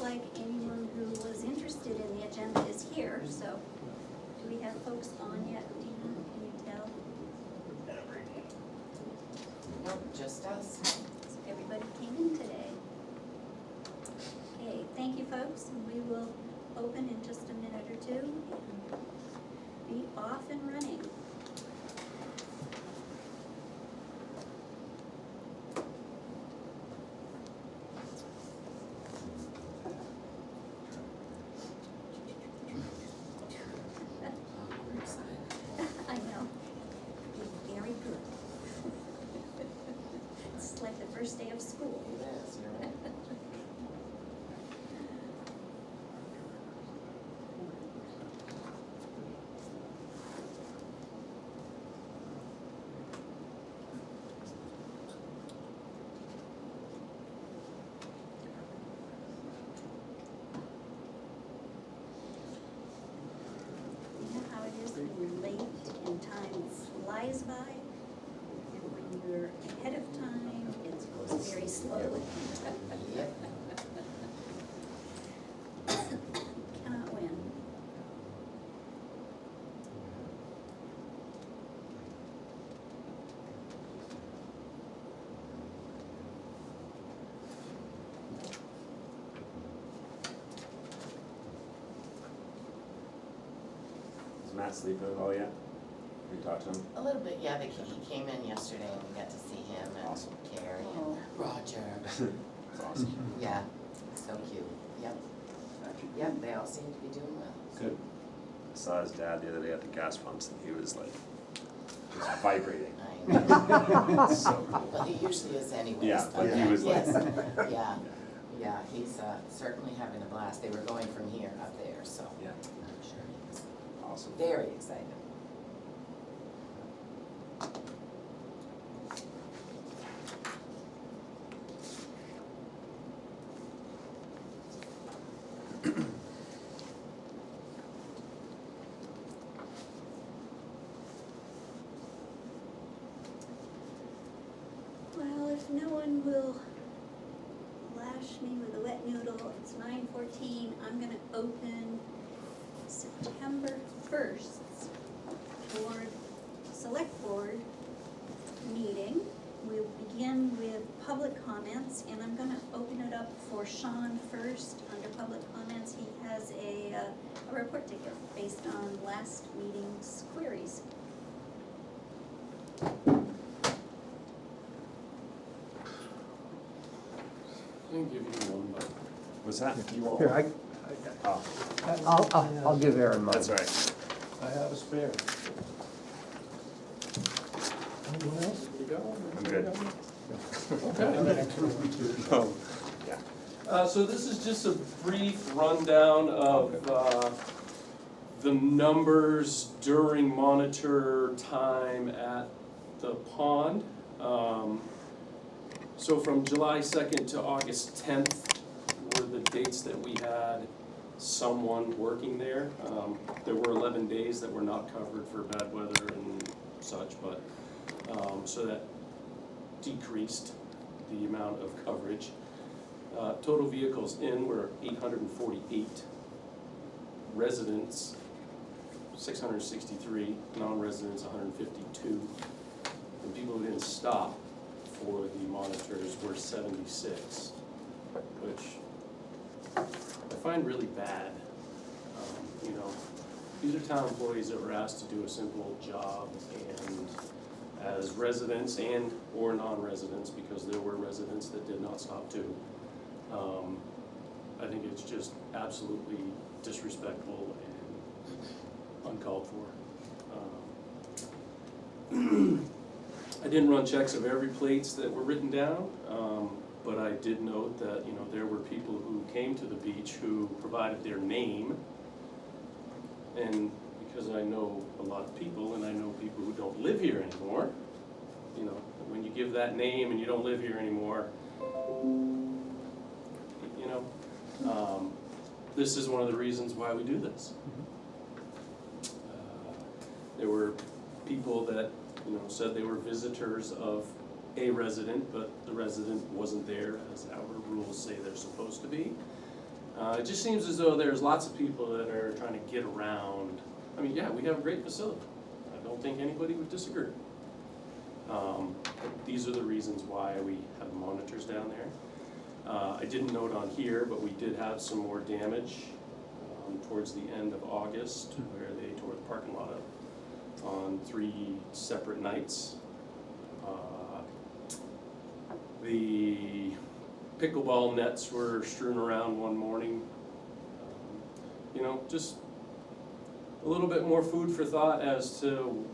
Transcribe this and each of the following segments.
like anyone who was interested in the agenda is here, so do we have folks on yet, Dina, can you tell? Nope, just us. So everybody came in today. Okay, thank you folks, and we will open in just a minute or two and be off and running. We're excited. I know. Very good. It's like the first day of school. It is, you're right. You know how it is when you're late and time flies by? And when you're ahead of time, it goes very slowly. Yep. Cannot win. Is Matt sleeping at all yet? Have you talked to him? A little bit, yeah, he came in yesterday and we got to see him and Awesome. Carrie Oh. and Roger. It's awesome. Yeah, so cute, yep. Yep, they all seem to be doing well. Good. I saw his dad the other day at the gas pumps and he was like, just vibrating. I know. So cool. Well, he usually is anyways. Yeah, but but he was like. yes, yeah, he's certainly having a blast. They were going from here up there, so Yeah, I'm sure he was awesome. very excited. Well, if no one will lash me with a wet noodle, it's 9:14. I'm gonna open September 1st board, select board meeting. We'll begin with public comments, and I'm gonna open it up for Sean first. Under public comments, he has a report to give based on last meeting's queries. I can give you one, but What's that? you want Here, one? Oh, I'll give Aaron mine. that's right. I have a spare. Anyone else? You got one? I'm good. Okay. Oh, yeah. So this is just a brief rundown of the numbers during monitor time at the pond. So from July 2nd to August 10th were the dates that we had someone working there. There were 11 days that were not covered for bad weather and such, but, so that decreased the amount of coverage. Total vehicles in were 848, residents 663, non-residents 152, and people who didn't stop for the monitors were 76, which I find really bad. You know, these are town employees that were asked to do a simple job, and as residents and or non-residents, because there were residents that did not stop too. I think it's just absolutely disrespectful and uncalled for. I didn't run checks of every plates that were written down, but I did note that, you know, there were people who came to the beach who provided their name. And because I know a lot of people and I know people who don't live here anymore, you know, when you give that name and you don't live here anymore, you know, this is one of the reasons why we do this. There were people that, you know, said they were visitors of a resident, but the resident wasn't there as our rules say they're supposed to be. It just seems as though there's lots of people that are trying to get around. I mean, yeah, we have a great facility. I don't think anybody would disagree. But these are the reasons why we have monitors down there. I didn't note on here, but we did have some more damage towards the end of August, where they tore the parking lot up on 3 separate nights. The pickleball nets were strewn around one morning. You know, just a little bit more food for thought as to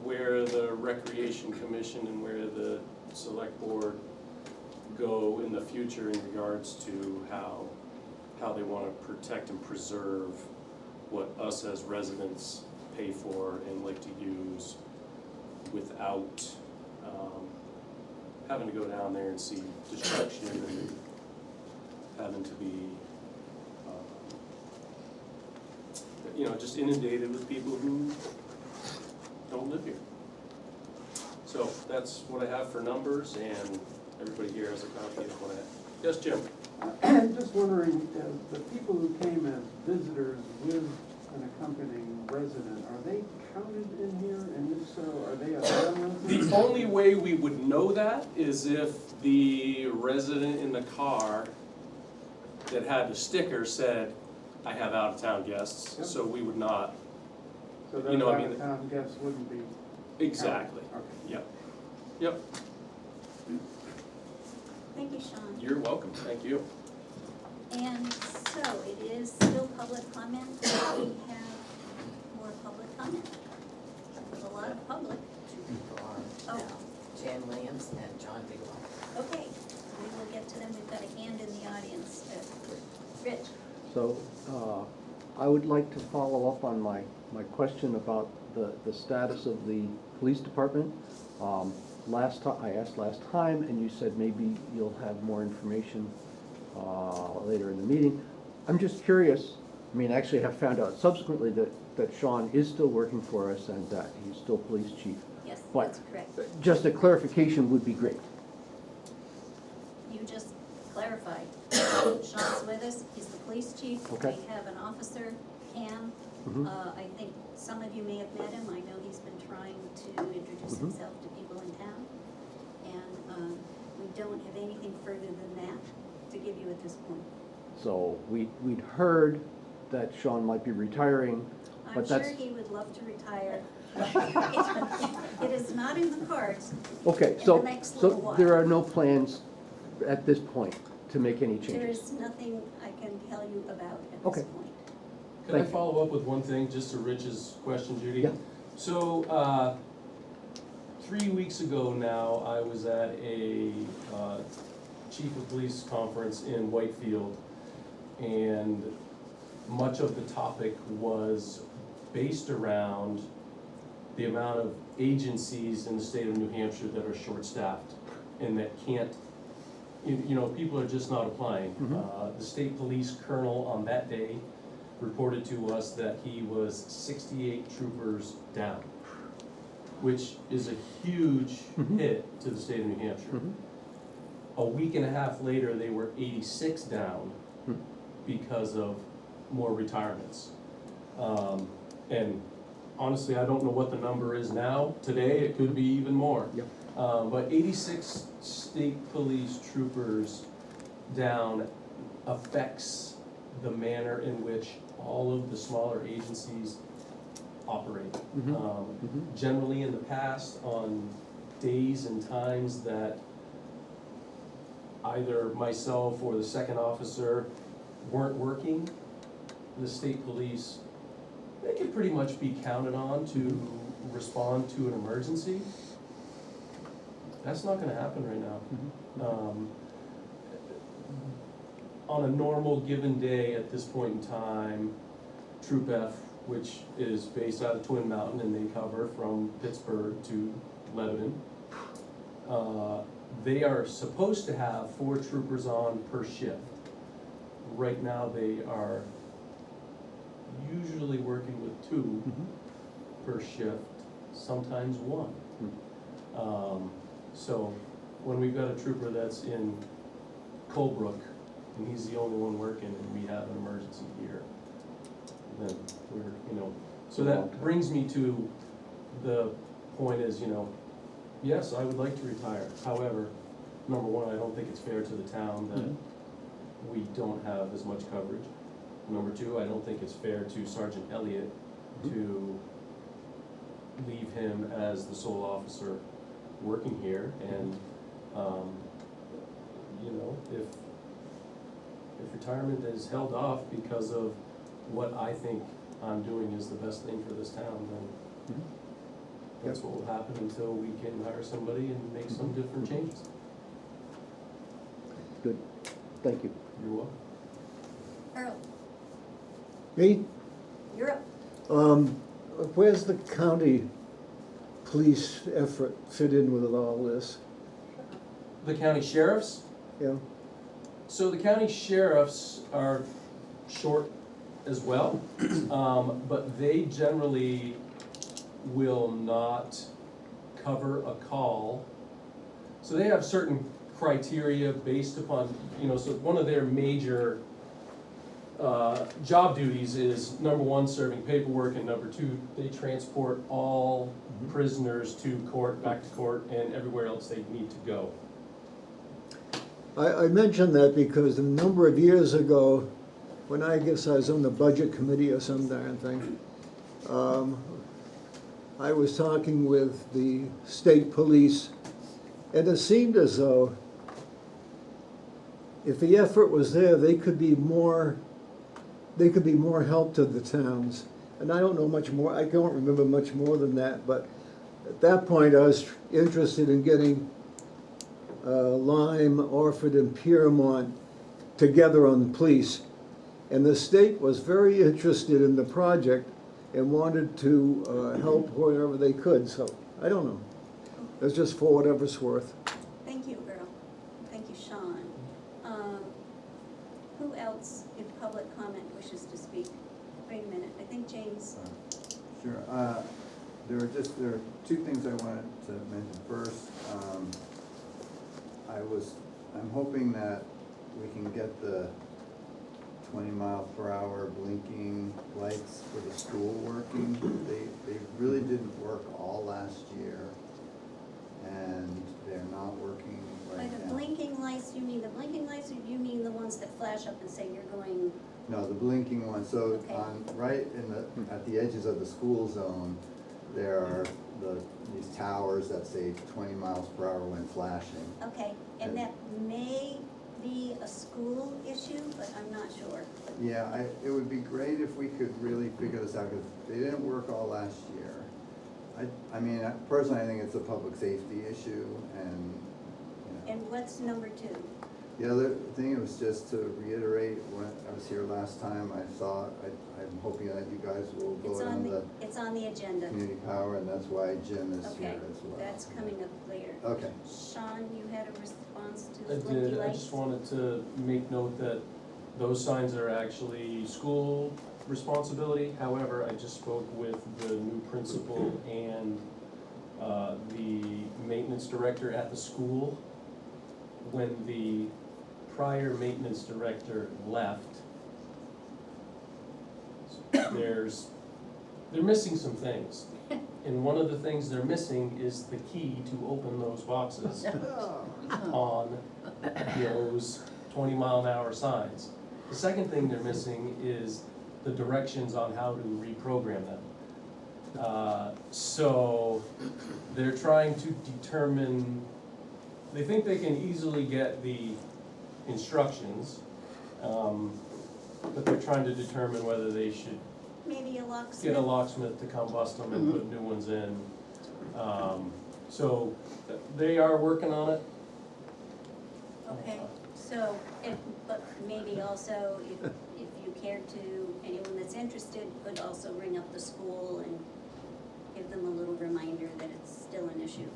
where the Recreation Commission and where the Select Board go in the future in regards to how they want to protect and preserve what us as residents pay for and like to use without having to go down there and see destruction and having to be, you know, just inundated with people who don't live here. So that's what I have for numbers, and everybody here has a copy of what I have. Yes, Jim? I'm just wondering, the people who came as visitors with an accompanying resident, are they counted in here? And if so, are they a non-resident? The only way we would know that is if the resident in the car that had the sticker said, I have out-of-town guests, Yep. so we would not. So You those know, I mean- out-of-town guests wouldn't be Exactly. counted? Okay. Yep. Yep. Thank you, Sean. You're welcome. Thank you. And so it is still public comment. We have more public comment. There's a lot of public. 2 people are Oh. now, Jan Williams and John Bigelow. Okay, we will get to them. We've got a hand in the audience. Rich? So, I would like to follow up on my question about the status of the police department. Last time, I asked last time, and you said maybe you'll have more information later in the meeting. I'm just curious, I mean, actually I have found out subsequently that Sean is still working for us and that he's still police chief. Yes, But that's correct. just a clarification would be great. You just clarified. Sean's with us. He's the police chief. Okay. We have an officer, Cam. Mhm. I think some of you may have met him. I know he's been trying to introduce Mhm. himself to people in town. And we don't have anything further than that to give you at this point. So we'd heard that Sean might be retiring, I'm but sure that's, he would love to retire. It is not in the cards. okay, in so, the next so little while. there are no plans at this point to make any There changes? is nothing I can tell you about at Okay. this point. Can I Thank you. follow up with one thing, just to Rich's question, Judy? Yeah. So, 3 weeks ago now, I was at a chief of police conference in Whitefield, and much of the topic was based around the amount of agencies in the state of New Hampshire that are short-staffed and that can't, you know, people are just not applying. Mhm. The state police colonel on that day reported to us that he was 68 troopers down, which is a huge Mhm. hit to the state of New Hampshire. Mhm. A week and a half later, they were 86 down Hmm. because of more retirements. And honestly, I don't know what the number is now. Today, it could be even more. Yep. But 86 state police troopers down affects the manner in which all of the smaller agencies operate. Mhm. Um, Generally, in the past, on days and times that either myself or the second officer weren't working, the state police, they could pretty much be counted on to respond to an emergency. That's not gonna happen right now. On a normal given day at this point in time, Troop F, which is based out of Twin Mountain and they cover from Pittsburgh to Lebanon, they are supposed to have 4 troopers on per shift. Right now, they are usually working with 2 per shift, sometimes 1. So when we've got a trooper that's in Colebrook and he's the only one working, and we have an emergency here, then we're, so that brings me to the point is, yes, I would like to retire. However, number one, I don't think it's fair to the town that we don't have as much coverage. Number two, I don't think it's fair to Sergeant Elliott to leave him as the sole officer working here, and, if retirement is held off because of what I think I'm doing is the best thing for this town, then that's what will happen until we can hire somebody and make some different changes. Good, thank you. You're welcome. Earl, Me? you're up. Where's the county police effort fit in with all this? The county sheriffs? Yeah, So the county sheriffs are short as well, but they generally will not cover a call. So they have certain criteria based upon, so one of their major job duties is, number one, serving paperwork, and number two, they transport all prisoners to court, back to court, and everywhere else they need to go. I mentioned that because a number of years ago, when I guess I was on the budget committee or some darn thing, I was talking with the state police, and it seemed as though if the effort was there, they could be more help to the towns. And I don't know much more, I don't remember much more than that, but at that point I was interested in getting Lyme, Orford, and Piermont together on the police. And the state was very interested in the project and wanted to help wherever they could, so I don't know. It's just for whatever it's worth. Thank you, Earl. Thank you, Sean. Who else in public comment wishes to speak? Wait a minute, I think James. Sure. There are two things I wanted to mention. First, I'm hoping that we can get the 20-mile-per-hour blinking lights for the school working. They really didn't work all last year, and they're not working By right the now. blinking lights, you mean the blinking lights, or do you mean the ones that flash up and say you're going? No, the blinking one, so Okay. right at the edges of the school zone, there are these towers that say 20 miles per hour when flashing. Okay, and that may be a school issue, but I'm not sure. Yeah, it would be great if we could really figure this out, because they didn't work all last year. I mean, personally, I think it's a public safety issue, and, And what's number two? the other thing was just to reiterate, when I was here last time, I'm hoping that you guys will vote on the It's on the agenda. community power, and that's why Jim is here Okay, as well. that's coming up later. Okay. Sean, you had a response to I the blinky did, I lights? just wanted to make note that those signs are actually school responsibility. However, I just spoke with the new principal and the maintenance director at the school. When the prior maintenance director left, they're missing some things. And one of the things they're missing is the key to open those boxes on those 20-mile-an-hour signs. The second thing they're missing is the directions on how to reprogram them. So they're trying to determine, they think they can easily get the instructions, but they're trying to determine whether they should Maybe a locksmith? get a locksmith to come bust them and put new ones in. So they are working on it. Okay, so, but maybe also, if you care to, anyone that's interested could also ring up the school and give them a little reminder that it's still an issue.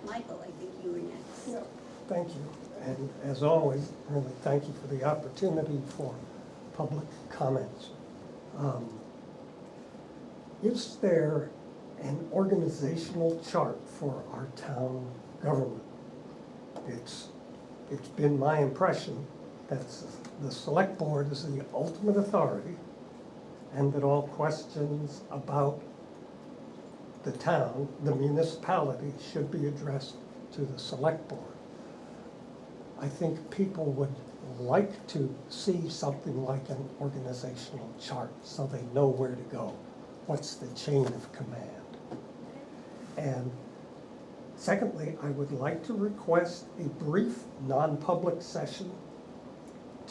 Michael, I think you were next. Yeah, thank you. And as always, really thank you for the opportunity for public comments. Is there an organizational chart for our town government? It's it's been my impression that the select board is the ultimate authority and that all questions about the town, the municipality, should be addressed to the select board. I think people would like to see something like an organizational chart so they know where to go. What's the chain of command? And secondly, I would like to request a brief, non-public session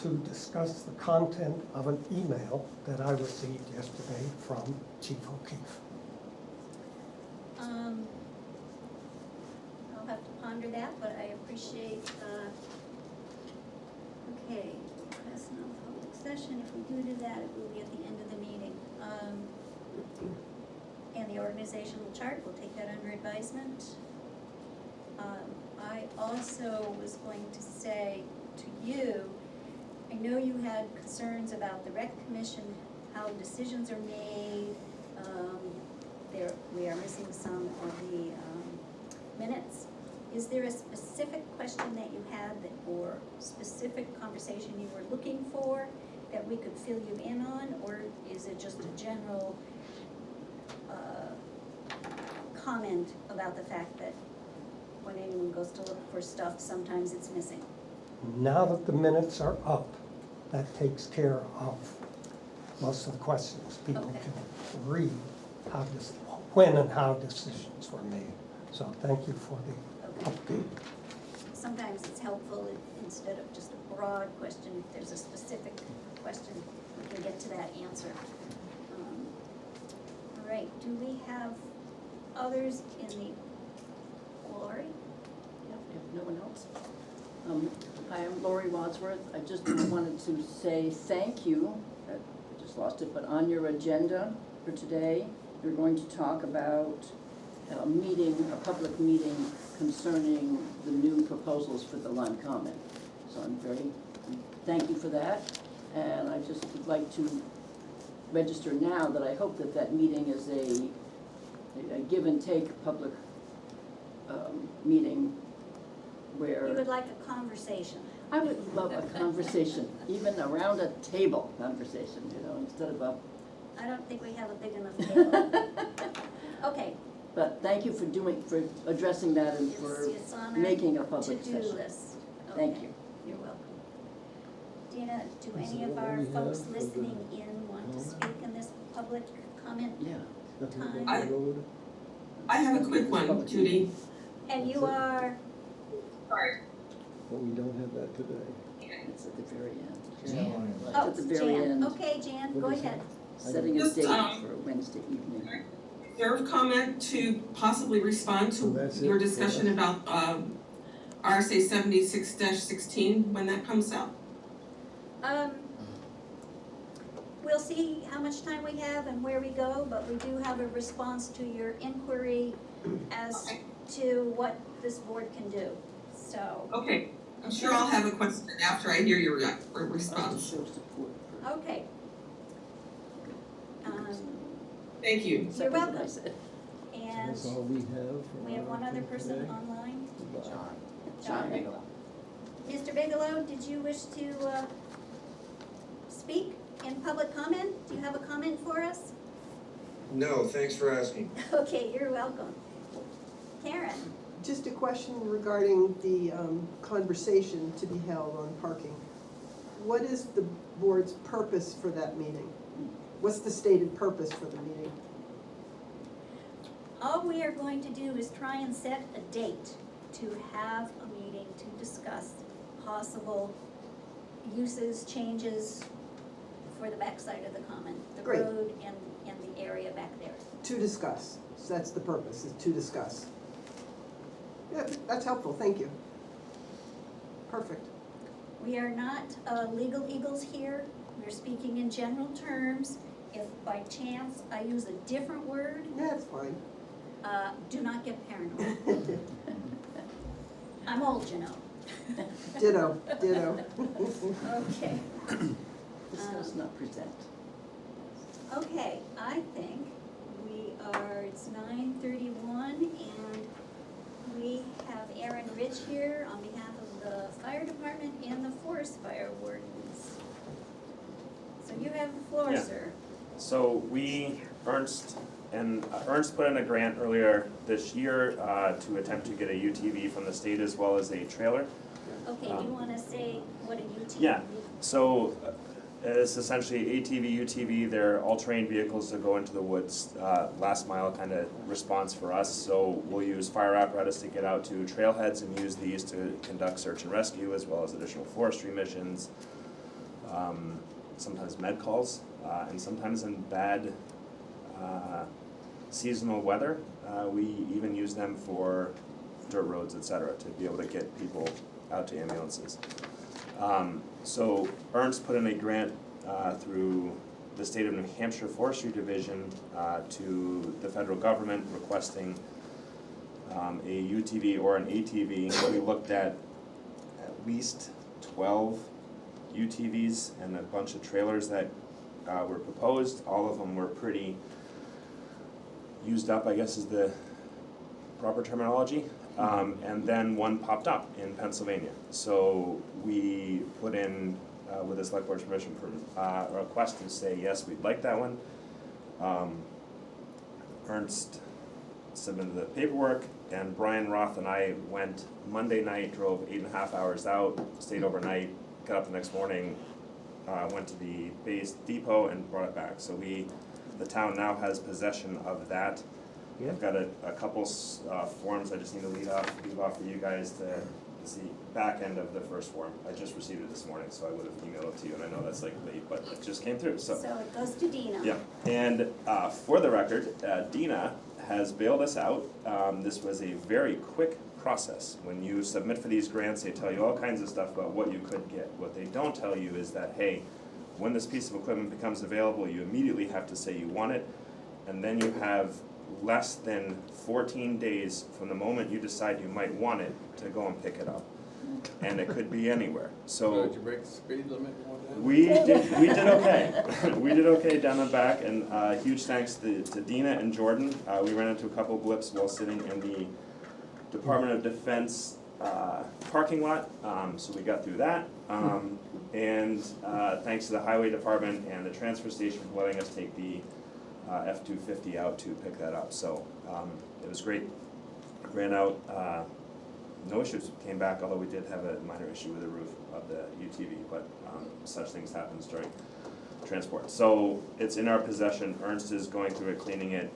to discuss the content of an email that I received yesterday from Chief O'Keefe. I'll have to ponder that, but I appreciate, okay, request no public session, if we do that, it will be at the end of the meeting. And the organizational chart, we'll take that under advisement. I also was going to say to you, I know you had concerns about the rec commission, how decisions are made. We are missing some of the minutes. Is there a specific question that you had or specific conversation you were looking for that we could fill you in on? Or is it just a general comment about the fact that when anyone goes to look for stuff, sometimes it's missing? Now that the minutes are up, that takes care of most of the questions. People Okay. can read when and how decisions were made. So thank you for the Okay. update. Sometimes it's helpful instead of just a broad question, if there's a specific question, we can get to that answer. All right, do we have others in the, Lori? If no one else. Hi, I'm Lori Wadsworth. I just wanted to say thank you. I just lost it, but on your agenda for today, you're going to talk about a public meeting concerning the new proposals for the Lyme Common. So thank you for that. And I just would like to register now that I hope that that meeting is a give and take public meeting where. You would like a conversation. I would love a conversation, even around a table conversation, instead of a. I don't think we have a big enough table. Okay. But thank you for addressing that and for It's on our making a public to-do session. list. Thank Okay, you. You're welcome. Dina, do Is any that of what our we folks have for listening the in want to town? speak in this public comment? Yeah. Time. I have a quick one, Judy. And you are, Sorry. But we don't have that today. It's at the very end. Jan. It's oh, at the very Jan. end. Okay, Jan, What go is ahead. Setting a Just, date for Wednesday evening. Reserve comment to possibly respond So to that's your it for discussion us? about RSA 76-16 when that comes out. We'll see how much time we have and where we go, but we do have a response to your inquiry as Okay. to what this board can do, so. Okay, I'm sure I'll have a question after I hear your response. Show support for- Okay. Thank you. Second welcome. what I said. And That's all we have for we have one our other thing person today. online. John. John. Bigelow. Mr. Bigelow, did you wish to speak in public comment? Do you have a comment for us? No, thanks for asking. Okay, you're welcome. Karen? Just a question regarding the conversation to be held on parking. What is the board's purpose for that meeting? What's the stated purpose for the meeting? All we are going to do is try and set a date to have a meeting to discuss possible uses, changes for the backside of the common, the Great. road and the area back there. To discuss, so that's the purpose, is to discuss. Yeah, that's helpful, thank you. Perfect. We are not legal eagles here. We're speaking in general terms. If by chance I use a different word, Yeah, that's fine. do not get paranoid. I'm old, you know. Ditto, ditto. Okay. Discuss, not present. Okay, I think it's 9:31 and we have Aaron Rich here on behalf of the fire department and the forest fire wardens. So you have the floor, Yeah. sir. So Ernst put in a grant earlier this year to attempt to get a UTV from the state as well as a trailer. Okay, do you wanna say what a UTV? Yeah, so it's essentially ATV, UTV, they're all-terrain vehicles that go into the woods, last mile kind of response for us. So we'll use fire apparatus to get out to trailheads and use these to conduct search and rescue as well as additional forestry missions, sometimes med calls, and sometimes in bad seasonal weather, we even use them for dirt roads, et cetera, to be able to get people out to ambulances. So Ernst put in a grant through the state of New Hampshire Forestry Division to the federal government requesting a UTV or an ATV. We looked at least 12 UTVs and a bunch of trailers that were proposed. All of them were pretty used up, I guess is the proper terminology. And then one popped up in Pennsylvania. So we put in, with the select board's permission, for a request to say, yes, we'd like that one. Ernst submitted the paperwork, and Brian Roth and I went Monday night, drove 8.5 hours out, stayed overnight, got up the next morning, went to the base depot and brought it back. So the town now has possession of that. Yeah. I've got a couple forms I just need to leave off for you guys to see back end of the first form. I just received it this morning, so I would have emailed it to you, and I know that's like late, but it just came through, so. So it goes to Dina. Yeah, and for the record, Dina has bailed us out. This was a very quick process. When you submit for these grants, they tell you all kinds of stuff about what you could get. What they don't tell you is that, hey, when this piece of equipment becomes available, you immediately have to say you want it, and then you have less than 14 days from the moment you decide you might want it to go and pick it up. And it could be anywhere, so. Did you break the speed limit one time? We did okay. We did okay down the back, and huge thanks to Dina and Jordan. We ran into a couple of blips while sitting in the Department of Defense parking lot, so we got through that. And thanks to the Highway Department and the transfer station for letting us take the F-250 out to pick that up. So it was great. Ran out, no issues, came back, although we did have a minor issue with the roof of the UTV, but such things happen during transport. So it's in our possession. Ernst is going through it, cleaning it,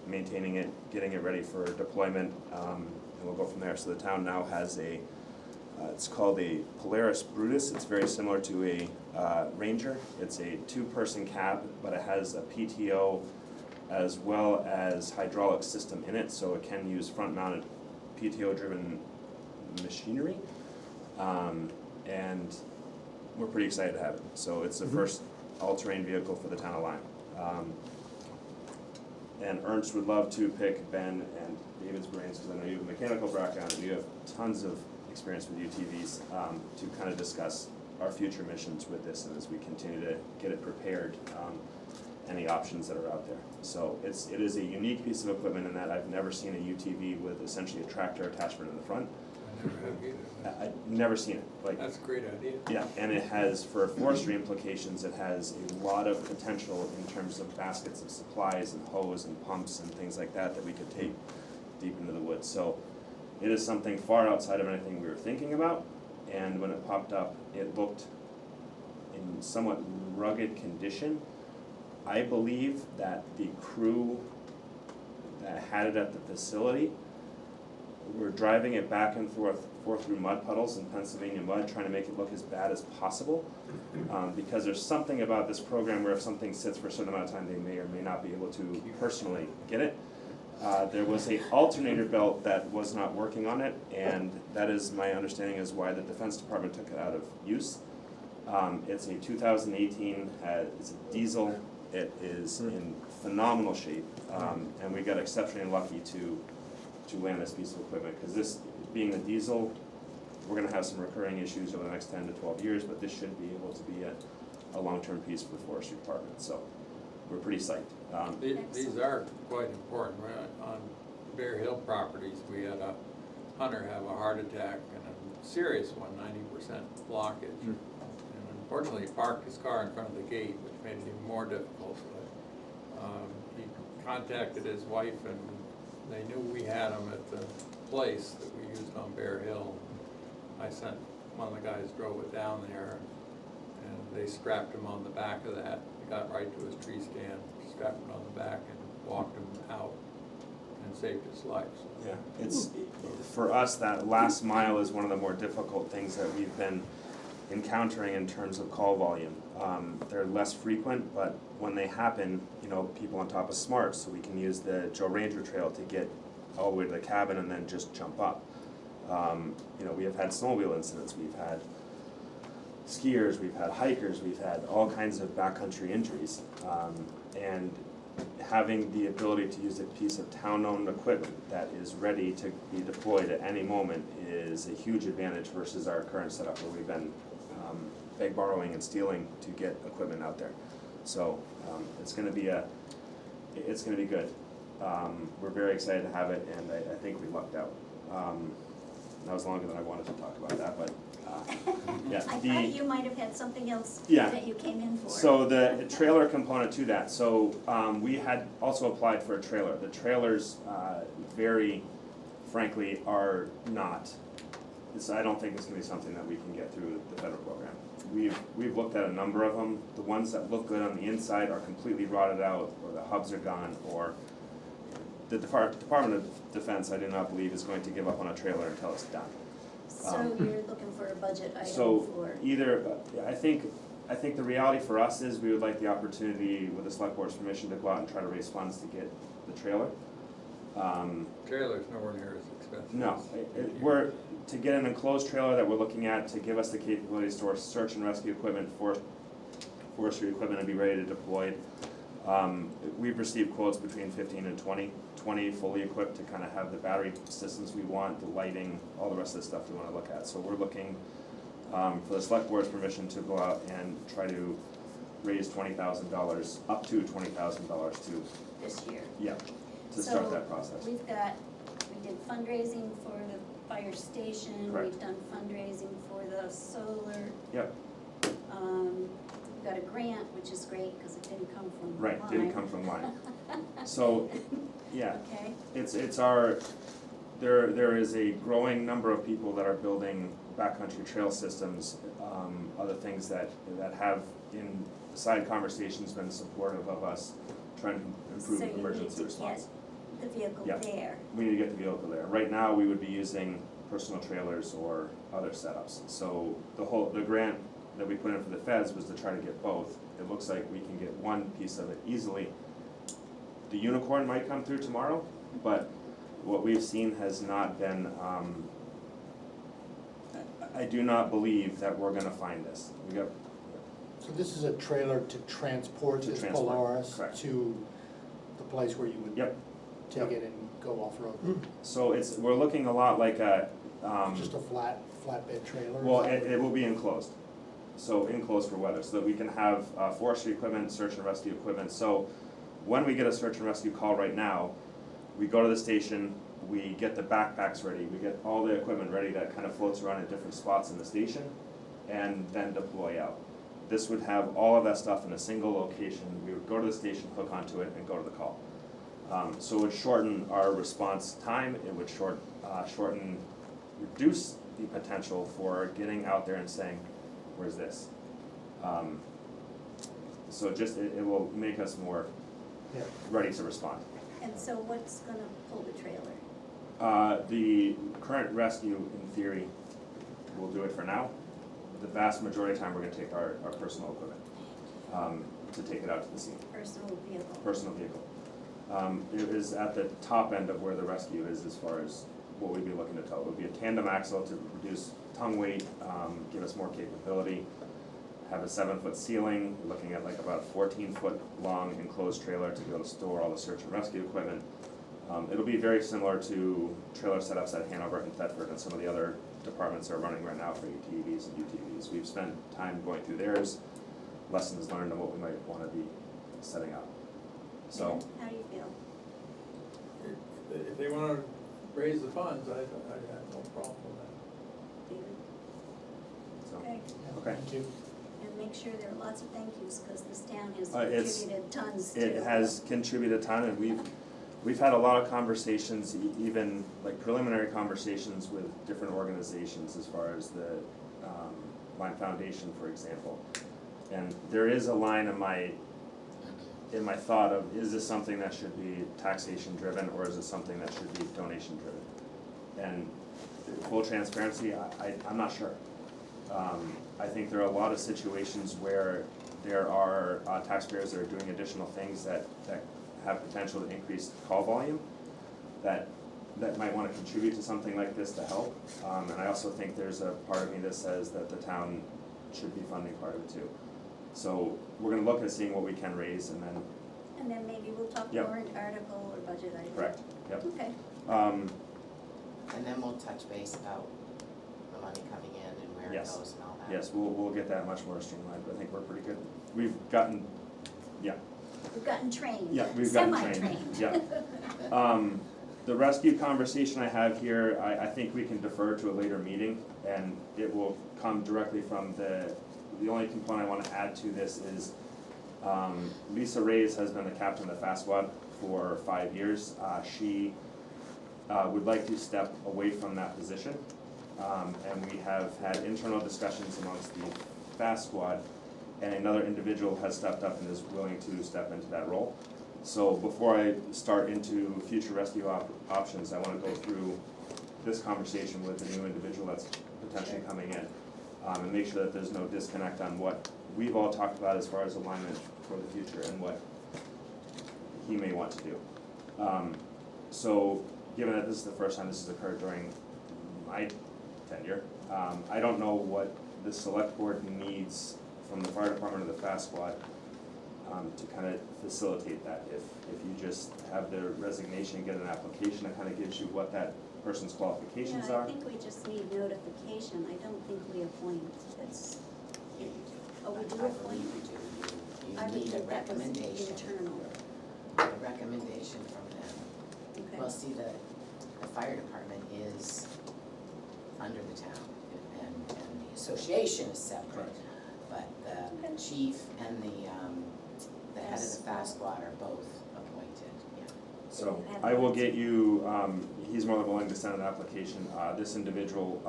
maintaining it, getting it ready for deployment, and we'll go from there. So the town now has it's called a Polaris Brutus. It's very similar to a Ranger. It's a 2-person cab, but it has a PTO as well as hydraulic system in it, so it can use front-mounted PTO-driven machinery, and we're pretty excited to have it. So it's the first all-terrain vehicle for the town of Lyme. And Ernst would love to pick Ben and David's brains, because I know you have a mechanical background and you have tons of experience with UTVs, to kind of discuss our future missions with this, and as we continue to get it prepared, any options that are out there. So it is a unique piece of equipment in that I've never seen a UTV with essentially a tractor attachment in the front. I never have either. I've never seen it. Like, That's a great idea. yeah, and it has, for forestry implications, it has a lot of potential in terms of baskets of supplies and hose and pumps and things like that that we could take deep into the woods. So it is something far outside of anything we were thinking about, and when it popped up, it looked in somewhat rugged condition. I believe that the crew that had it at the facility were driving it back and forth through mud puddles in Pennsylvania mud, trying to make it look as bad as possible. Because there's something about this program where if something sits for a certain amount of time, they may or may not be able to personally get it. There was a alternator belt that was not working on it, and that is, my understanding, is why the Defense Department took it out of use. It's a 2018, it's a diesel. It is in phenomenal shape, and we got exceptionally lucky to land this piece of equipment, because this, being the diesel, we're gonna have some recurring issues over the next 10 to 12 years, but this should be able to be a long-term piece for the Forestry Department, so we're pretty psyched. These are quite important, right? On Bear Hill properties, we had a hunter have a heart attack and serious one, 90% blockage. And unfortunately, he parked his car in front of the gate, which made it even more difficult. But he contacted his wife, and they knew we had him at the place that we used on Bear Hill. I sent, one of the guys drove it down there, and they strapped him on the back of that. He got right to his tree stand, strapped him on the back, and walked him out and saved his life. So Yeah, it's, for us, that last mile is one of the more difficult things that we've been encountering in terms of call volume. They're less frequent, but when they happen, you know, people on top of smarts, so we can use the Joe Ranger Trail to get all the way to the cabin and then just jump up. You know, we have had snowmobile incidents, we've had skiers, we've had hikers, we've had all kinds of backcountry injuries. And having the ability to use a piece of town-owned equipment that is ready to be deployed at any moment is a huge advantage versus our current setup where we've been beg, borrowing, and stealing to get equipment out there. So it's gonna be good. We're very excited to have it, and I think we lucked out. That was longer than I wanted to talk about that, but yeah. I thought you might have had something else Yeah. that you came in for. So the trailer component to that, so we had also applied for a trailer. The trailers, very frankly, are not, I don't think it's gonna be something that we can get through the federal program. We've looked at a number of them. The ones that look good on the inside are completely rotted out, or the hubs are gone, or the Department of Defense, I do not believe, is going to give up on a trailer until it's done. So you're looking for a budget item So for, either, I think the reality for us is we would like the opportunity with the select board's permission to go out and try to raise funds to get the trailer. trailer's nowhere near as expensive. No, we're, to get an enclosed trailer that we're looking at to give us the capability to store search and rescue equipment, forestry equipment, and be ready to deploy. We've received quotes between 15 and 20 fully equipped to kind of have the battery systems we want, the lighting, all the rest of the stuff we want to look at. So we're looking for the select board's permission to go out and try to raise $20,000, up to $20,000 to, this year. yeah, to start that process. So we did fundraising for the fire station, Correct. we've done fundraising for the solar. Yep, We've got a grant, which is great, cause it didn't come from right, Lyme. didn't come from Lyme. So, yeah, Okay, it's our, there is a growing number of people that are building backcountry trail systems, other things that have in side conversations been supportive of us trying to improve so you need emergency to response. get the vehicle Yeah. there. We need to get the vehicle there. Right now, we would be using personal trailers or other setups. So the grant that we put in for the feds was to try to get both. It looks like we can get one piece of it easily. The unicorn might come through tomorrow, but what we've seen has not been, I do not believe that we're gonna find this. We got, So this is a trailer to transport To this transport, Polaris correct. to the place where you would yep, take it and go off-road? so we're looking a lot like a, Just a flatbed trailer? well, it will be enclosed. So enclosed for weather, so that we can have forestry equipment, search and rescue equipment. So when we get a search and rescue call right now, we go to the station, we get the backpacks ready, we get all the equipment ready that kind of floats around at different spots in the station, and then deploy out. This would have all of that stuff in a single location. We would go to the station, hook onto it, and go to the call. So it would shorten our response time, it would reduce the potential for getting out there and saying, where's this? So it will make us more Yeah. ready to respond. And so what's gonna pull the trailer? The current rescue, in theory, will do it for now. The vast majority of the time, we're gonna take our personal equipment, to take it out to the scene, Personal vehicle? personal vehicle. It is at the top end of where the rescue is as far as what we'd be looking to tow. It would be a tandem axle to reduce tongue weight, give us more capability, have a 7-foot ceiling, we're looking at like about a 14-foot long enclosed trailer to be able to store all the search and rescue equipment. It'll be very similar to trailer setups at Hanover and Thetford and some of the other departments are running right now for ATVs and UTVs. We've spent time going through theirs, lessons learned on what we might wanna be setting up. So, How do you feel? If they wanna raise the funds, I have no problem with David. So, Okay, okay. Thank you. and make sure there are lots of thank yous, because this town has It's- contributed tons to. It has contributed a ton, and we've had a lot of conversations, even like preliminary conversations with different organizations as far as the Lyme Foundation, for example. And there is a line in my thought of, is this something that should be taxation driven, or is it something that should be donation driven? And full transparency, I'm not sure. I think there are a lot of situations where there are taxpayers that are doing additional things that have potential to increase call volume, that might wanna contribute to something like this to help. And I also think there's a part of me that says that the town should be funding part of it too. So we're gonna look at seeing what we can raise, and then, And then maybe we'll talk Yep. warrant article or budget item. correct, yep. Okay, And then we'll touch base about the money coming in and where it Yes. goes and all that. Yes, we'll get that much more streamlined, but I think we're pretty good. We've gotten, yeah, we've gotten trained. yeah, we've gotten trained, Semi-trained. yeah. The rescue conversation I have here, I think we can defer to a later meeting, and it will come directly from the only component I wanna add to this is, Lisa Reyes has been the captain of the Fast Squad for 5 years. She would like to step away from that position. And we have had internal discussions amongst the Fast Squad, and another individual has stepped up and is willing to step into that role. So before I start into future rescue options, I wanna go through this conversation with the new individual that's potentially coming in, and make sure that there's no disconnect on what we've all talked about as far as alignment for the future and what he may want to do. So, given that this is the first time this has occurred during my tenure, I don't know what the select board needs from the fire department or the Fast Squad to kind of facilitate that. If you just have their resignation and get an application, that kind of gives you what that person's qualifications Yeah, are. I think we just need notification, I don't think we appoint, that's, Yeah, you do. oh, we do I appoint? believe you do. I You would need a think that was recommendation, internal, a recommendation from them. okay. Well, see, the fire department is under the town, and the association is separate. But the Okay. chief and the head of the Fast Squad are both appointed, yeah. So I will get you, he's more than willing to send an application. This individual,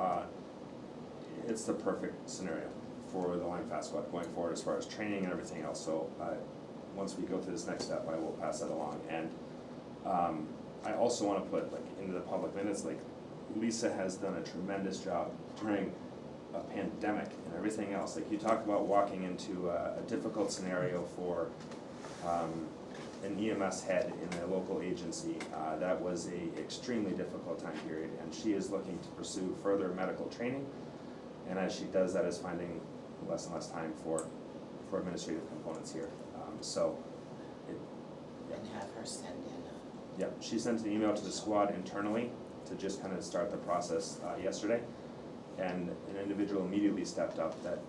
it's the perfect scenario for the Lyme Fast Squad going forward as far as training and everything else. So once we go through this next step, I will pass that along. And I also wanna put like into the public minutes, like Lisa has done a tremendous job during a pandemic and everything else. Like you talk about walking into a difficult scenario for an EMS head in a local agency. That was a extremely difficult time period, and she is looking to pursue further medical training. And as she does that, is finding less and less time for administrative components here. And have her send in Yeah, she sent an email to the squad internally to just kind of start the process yesterday. And an individual immediately stepped up that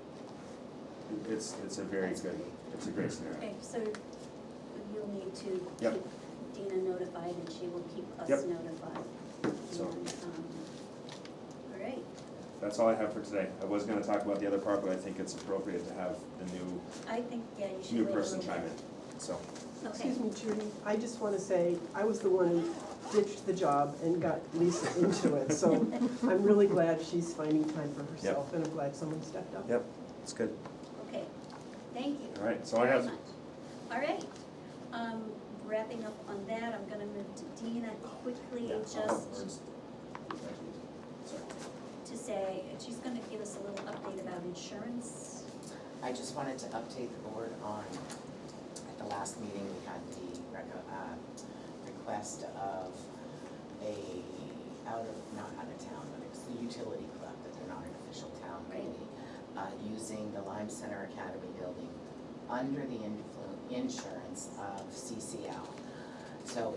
it's a very That's good, great. it's a great scenario. Okay, so you'll need to Yep. keep Dina notified, and she will keep us Yep. notified. So- And, all right, That's all I have for today. I was gonna talk about the other part, but I think it's appropriate to have the I think, yeah, you should new wait a person little chime bit. in, so. Okay. Excuse me, Judy, I just want to say, I was the one who ditched the job and got Lisa into it, so I'm really glad she's finding time for herself, and I'm glad someone stepped up. Yep, it's good. Okay, thank you. All right, that's all I very have. much. All right, wrapping up on that, I'm gonna move to Dina quickly, Yeah, just Sorry. to say, she's gonna give us a little update about insurance. I just wanted to update the board on, at the last meeting, we had the request of not out of town, but it's the utility club, that they're not an official town Right. committee, using the Lyme Center Academy building under the insurance of CCL. So,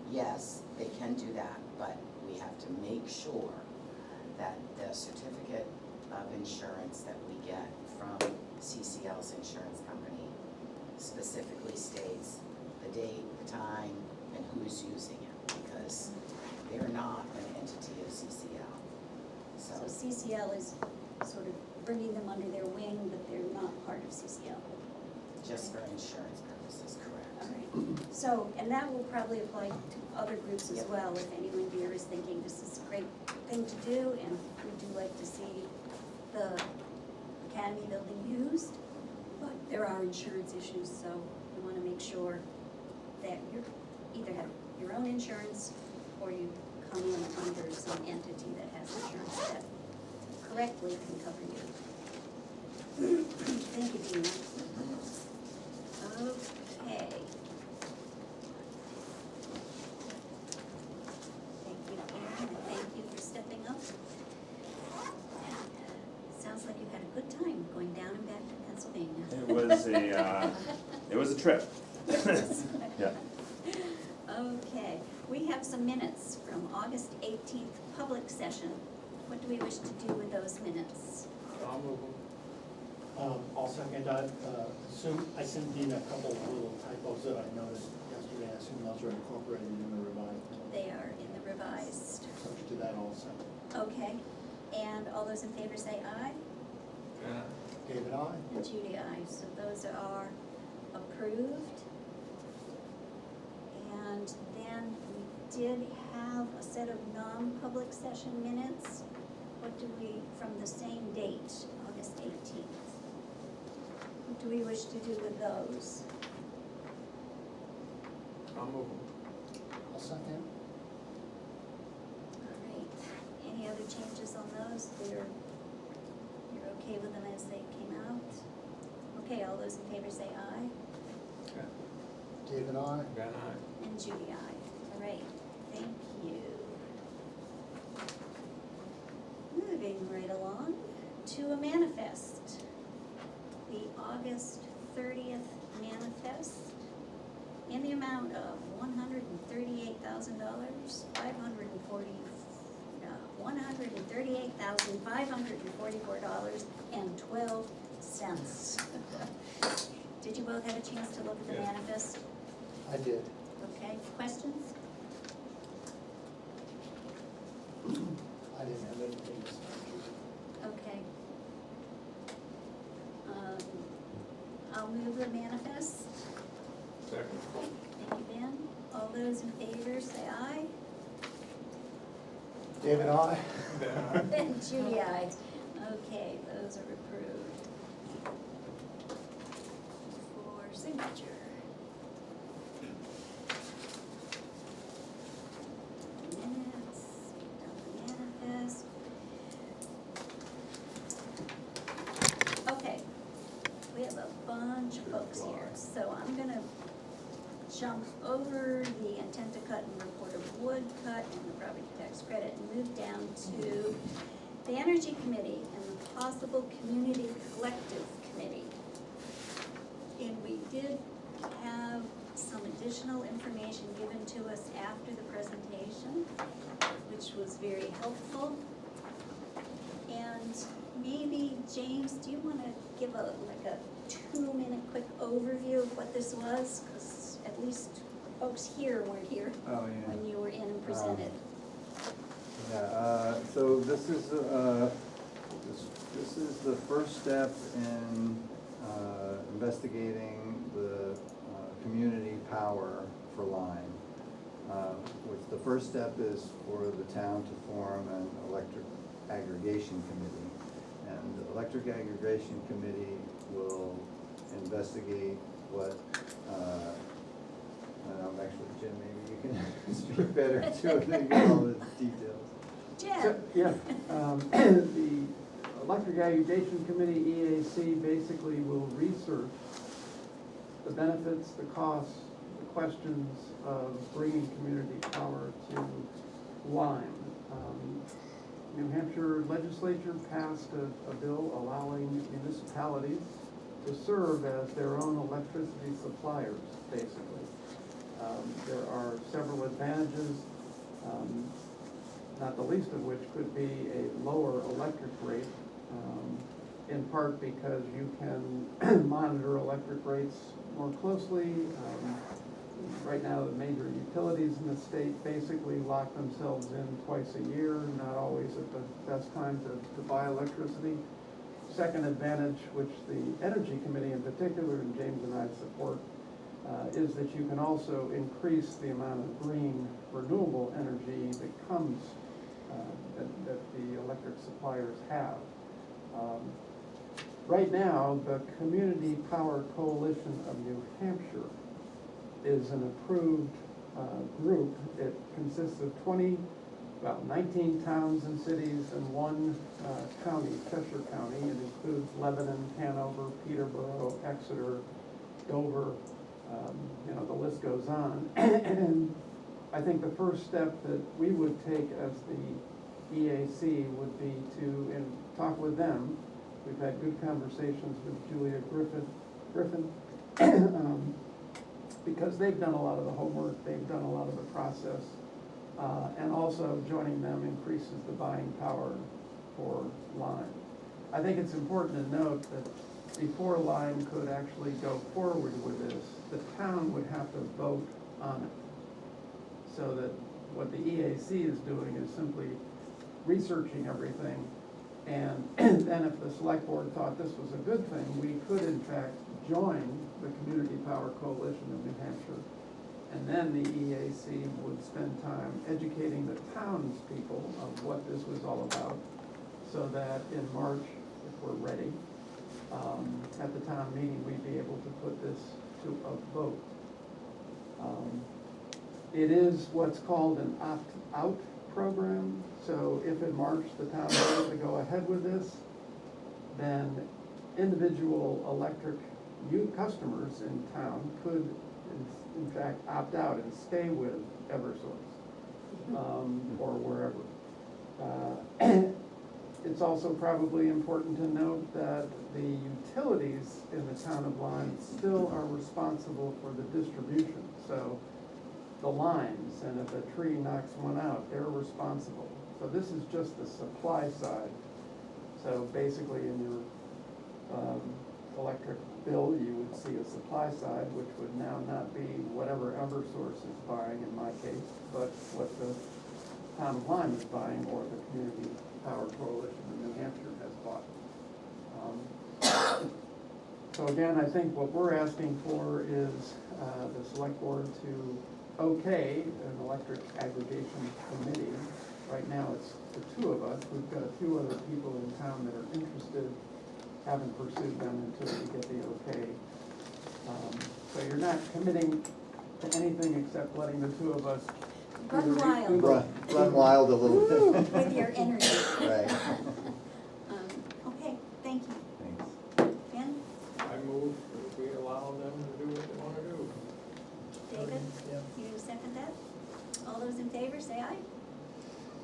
yes, they can do that, but we have to make sure that the certificate of insurance that we get from CCL's insurance company specifically states the date, the time, and who's using it, because they're not an entity of CCL. So, So CCL is sort of bringing them under their wing, but they're not part of CCL. just for insurance purposes, correct. All right, so, and that will probably apply to other groups as well, if anyone here is thinking this is a great thing to do, and we do like to see the academy building used, but there are insurance issues, so we wanna make sure that you either have your own insurance, or you come in under some entity that has insurance that correctly can cover you. Thank you, Dina. Okay. Thank you, Karen, and thank you for stepping up. Sounds like you had a good time going down and back to Pennsylvania. It was a trip. Yeah. Okay, we have some minutes from August 18th, public session. What do we wish to do with those minutes? I'll move them. I'll second that. I sent Dean a couple of little typos that I noticed yesterday. I assume those are incorporated in the revised. They are in the revised. Subject to that also. Okay, and all those in favor say aye, Yeah. David, aye? and Judy aye, so those are approved. And then we did have a set of non-public session minutes. What do we, from the same date, August 18th? What do we wish to do with those? I'll move them. I'll second. All right, any other changes on those? You're okay with them as they came out? Okay, all those in favor say aye, Okay. David, aye? Van aye. and Judy aye. All right, thank you. Moving right along to a manifest. The August 30th manifest in the amount of $138,540, $138,544.12. Did you both have a chance to look at the Yeah. manifest? I did. Okay, questions? I didn't have anything to say. Okay. I'll move the manifest. Second. Thank you, Ben. All those in favor say aye. David, aye? Van aye. And Judy, aye. Okay, those are approved. For signature. Minutes, done the manifest. Okay, we have a bunch of folks here, so I'm gonna jump over the intent to cut and report of wood cut and the property tax credit and move down to the Energy Committee and the possible community collective committee. And we did have some additional information given to us after the presentation, which was very helpful. And maybe, James, do you wanna give like a 2-minute quick overview of what this was? Because at least folks here weren't here Oh, yeah. when you were in and presented. Yeah, so this is the first step in investigating the community power for Lyme. Which the first step is for the town to form an electric aggregation committee. And the electric aggregation committee will investigate what, actually, Jim, maybe you can speak better to it and get all the details. Jen? Yeah, the Electric Aggregation Committee, EAC, basically will research the benefits, the costs, the questions of bringing community power to Lyme. New Hampshire legislature passed a bill allowing municipalities to serve as their own electricity suppliers, basically. There are several advantages, not the least of which could be a lower electric rate, in part because you can monitor electric rates more closely. right now, the major utilities in the state basically lock themselves in twice a year, not always at the best time to buy electricity. Second advantage, which the Energy Committee in particular, and James and I support, is that you can also increase the amount of green renewable energy that comes, that the electric suppliers have. Right now, the Community Power Coalition of New Hampshire is an approved group. It consists of 19 towns and cities and one county, Cheshire County. It includes Lebanon, Hanover, Peterborough, Exeter, Dover, the list goes on. And I think the first step that we would take as the EAC would be to talk with them. We've had good conversations with Julia Griffin, because they've done a lot of the homework, they've done a lot of the process, and also joining them increases the buying power for Lyme. I think it's important to note that before Lyme could actually go forward with this, the town would have to vote on it. So that what the EAC is doing is simply researching everything, and then if the select board thought this was a good thing, we could in fact join the Community Power Coalition of New Hampshire. And then the EAC would spend time educating the townspeople of what this was all about, so that in March, if we're ready, at the town meeting, we'd be able to put this to a vote. It is what's called an opt-out program, so if in March the town voted to go ahead with this, then individual electric customers in town could in fact opt out and stay with Eversource, or wherever. It's also probably important to note that the utilities in the town of Lyme still are responsible for the distribution. So the lines, and if a tree knocks one out, they're responsible. So this is just the supply side. So basically in your electric bill, you would see a supply side, which would now not be whatever Eversource is buying in my case, but what the town of Lyme is buying, or the Community Power Coalition of New Hampshire has bought. So again, I think what we're asking for is the select board to okay an electric aggregation committee. Right now it's the two of us. We've got a few other people in town that are interested. Haven't pursued them until we get the okay. So you're not committing to anything except letting the two of us Run wild. Run wild a little Woo, bit. with your energy. Right. Okay, thank you. Thanks. Ben, I move that we allow them to do what they wanna do. David, Yep. you second that? All those in favor, say aye.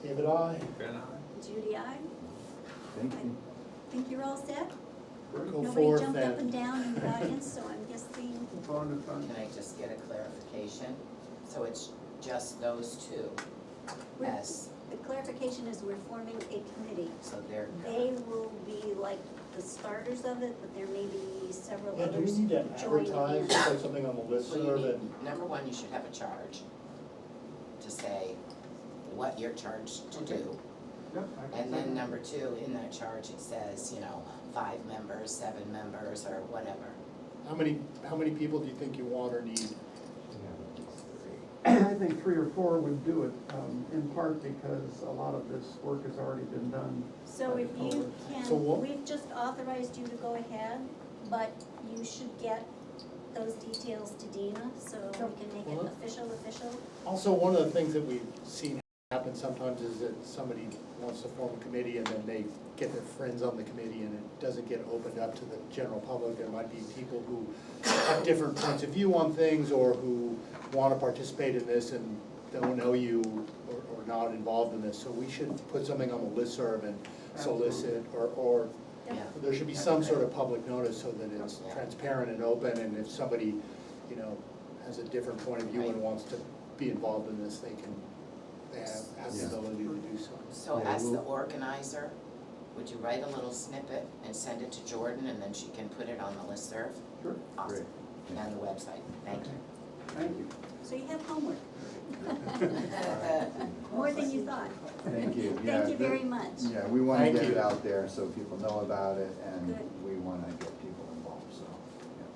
David, aye. Ben, I. Judy, aye. Thank you. Think you're all set? Go Nobody forth jumped up and then. down in the audience, so I'm guessing, Can I just get a clarification? So it's just those two? We're- Yes, the clarification is we're forming a committee. so they're. They will be like the starters of it, but there may be several Yeah, do we others need to joining advertise, in. put something on the Well, you listserv need, and? number one, you should have a charge to say what you're charged to do. Yep, I can And then second. number two, in that charge, it says, 5 members, 7 members, or whatever. How many people do you think you want or need? I think 3 or 4 would do it, in part because a lot of this work has already been done. So by if the you coalition. So what- can, we've just authorized you to go ahead, but you should get those details to Dina, so we can make it Well, official. Also, one of the things that we've seen happen sometimes is that somebody wants to form a committee and then they get their friends on the committee and it doesn't get opened up to the general public. There might be people who have different points of view on things or who want to participate in this and don't know you or not involved in this. So we should put something on the listserv and solicit, or Yeah. there should be some sort of public notice so that it's Yeah. transparent and open, and if somebody, has a different point of view and Right. wants to be involved in this, they have the Yeah. ability to do so. So Yeah, as the we'll- organizer, would you write a little snippet and send it to Jordan, and then she can put it on the listserv? Sure. Awesome, Great. and the website, thank you. Thank you. So you have homework. More than you thought. Thank you. Yeah, Thank you very much. Yeah, we want to Thank get it you. out there so people know about it, and Good. we want to get people involved, so, yeah,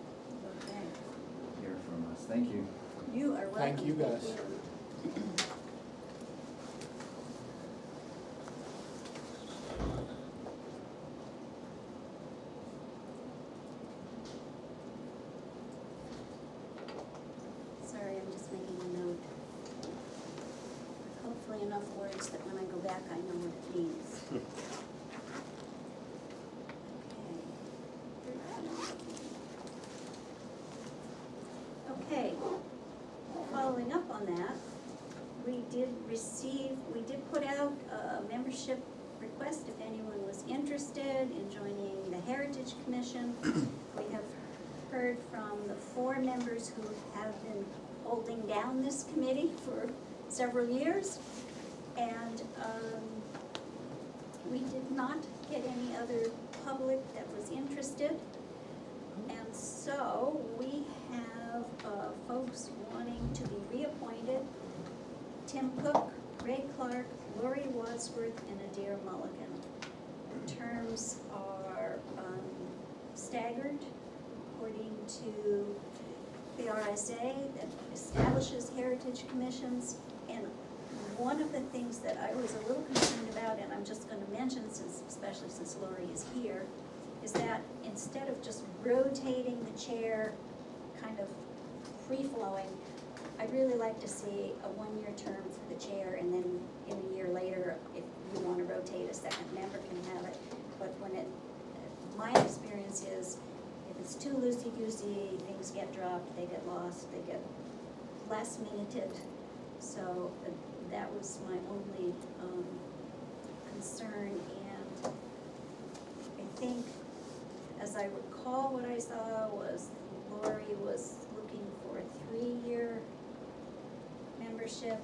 Okay. hear from us. Thank you. You are welcome. Thank you, guys. Sorry, I'm just making a note. Hopefully enough words that when I go back, I know what it means. Okay. Okay, following up on that, we did put out a membership request if anyone was interested in joining the Heritage Commission. We have heard from the 4 members who have been holding down this committee for several years. And we did not get any other public that was interested. And so we have folks wanting to be reappointed: Tim Cook, Ray Clark, Lori Wadsworth, and Adair Mulligan. The terms are staggered according to the RSA that establishes heritage commissions. And one of the things that I was a little concerned about, and I'm just gonna mention, especially since Lori is here, is that instead of just rotating the chair, kind of free-flowing, I'd really like to see a 1-year term for the chair, and then in a year later, if you wanna rotate, a second member can have it. But my experience is, if it's too loosey-goosey, things get dropped, they get lost, they get last-minuted. So that was my only concern, and I think, as I recall, what I saw was Lori was looking for a 3-year membership,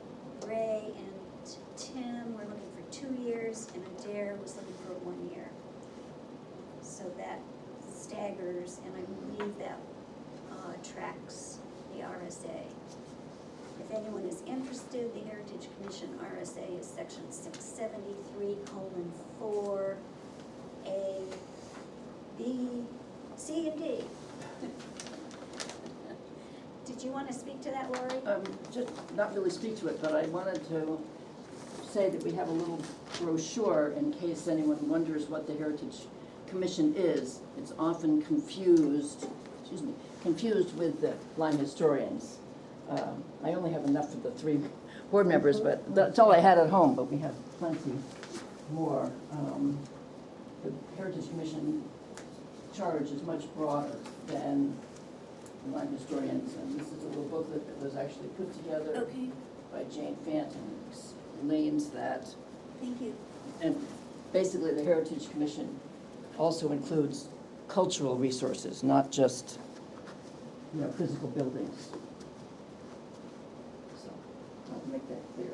Ray and Tim were looking for 2 years, and Adair was looking for 1 year. So that staggers, and I believe that tracks the RSA. If anyone is interested, the Heritage Commission RSA is section 673:4, A, B, C, and D. Did you want to speak to that, Lori? Just not really speak to it, but I wanted to say that we have a little brochure in case anyone wonders what the Heritage Commission is. It's often confused with the Lyme historians. I only have enough for the 3 board members, but that's all I had at home, but we have plenty more. The Heritage Commission charge is much broader than the Lyme historians, and this is a little booklet that was actually put together Okay, by Jane Fant, and explains that. thank you. And basically, the Heritage Commission also includes cultural resources, not just, physical buildings. So, I'll make that clear.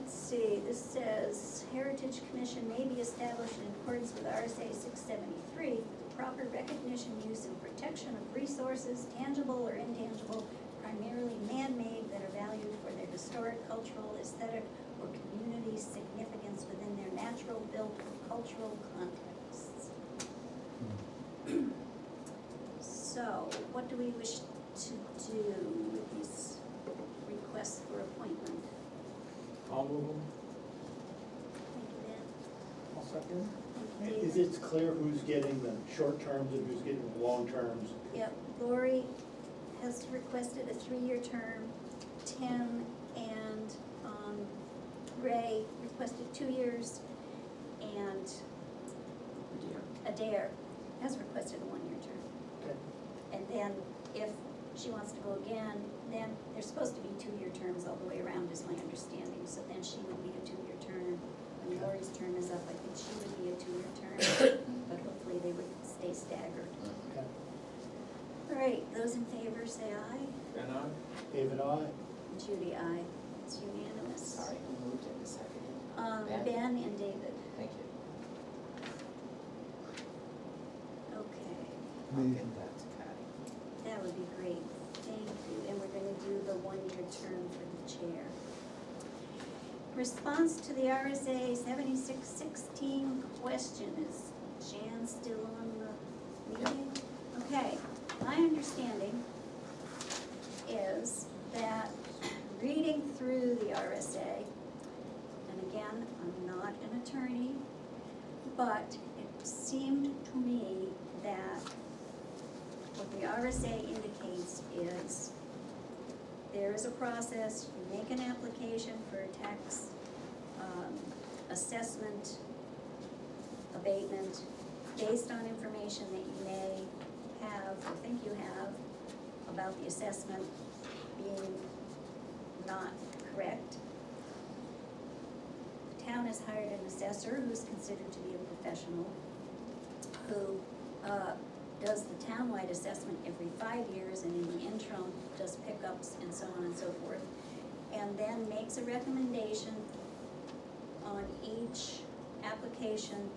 Let's see, this says, Heritage Commission may be established in accordance with RSA 673 for the proper recognition, use, and protection of resources, tangible or intangible, primarily man-made, that are valued for their historic, cultural, aesthetic, or community significance within their natural, built, or cultural contexts. So, what do we wish to do with these requests for appointment? I'll move them. Thank you, Ben. I'll second. Thank you, Is David. it clear who's getting the short terms and who's getting the long terms? Yep, Lori has requested a 3-year term. Tim and Ray requested 2 years, and Adair has requested a 1-year term. Okay. And then if she wants to go again, then there's supposed to be 2-year terms all the way around, is my understanding. So then she would be a 2-year term. When Lori's term is up, I think she would be a 2-year term, but hopefully they would stay staggered. Okay. All right, those in favor say aye. And I, David, aye. Judy, aye. It's unanimous. Sorry, who moved it a second? Ben and David. Thank you. Okay, I'll get that to Patty. that would be great. Thank you, and we're gonna do the one-year term for the chair. Response to the RSA 7616 question, is Jan still on the meeting? Okay, my understanding is that reading through the RSA, and again, I'm not an attorney, but it seemed to me that what the RSA indicates is there is a process, you make an application for a tax assessment abatement based on information that you may have, or think you have, about the assessment being not correct. The town has hired an assessor who's considered to be a professional, who does the townwide assessment every 5 years, and in the interim does pickups and so on and so forth, and then makes a recommendation on each application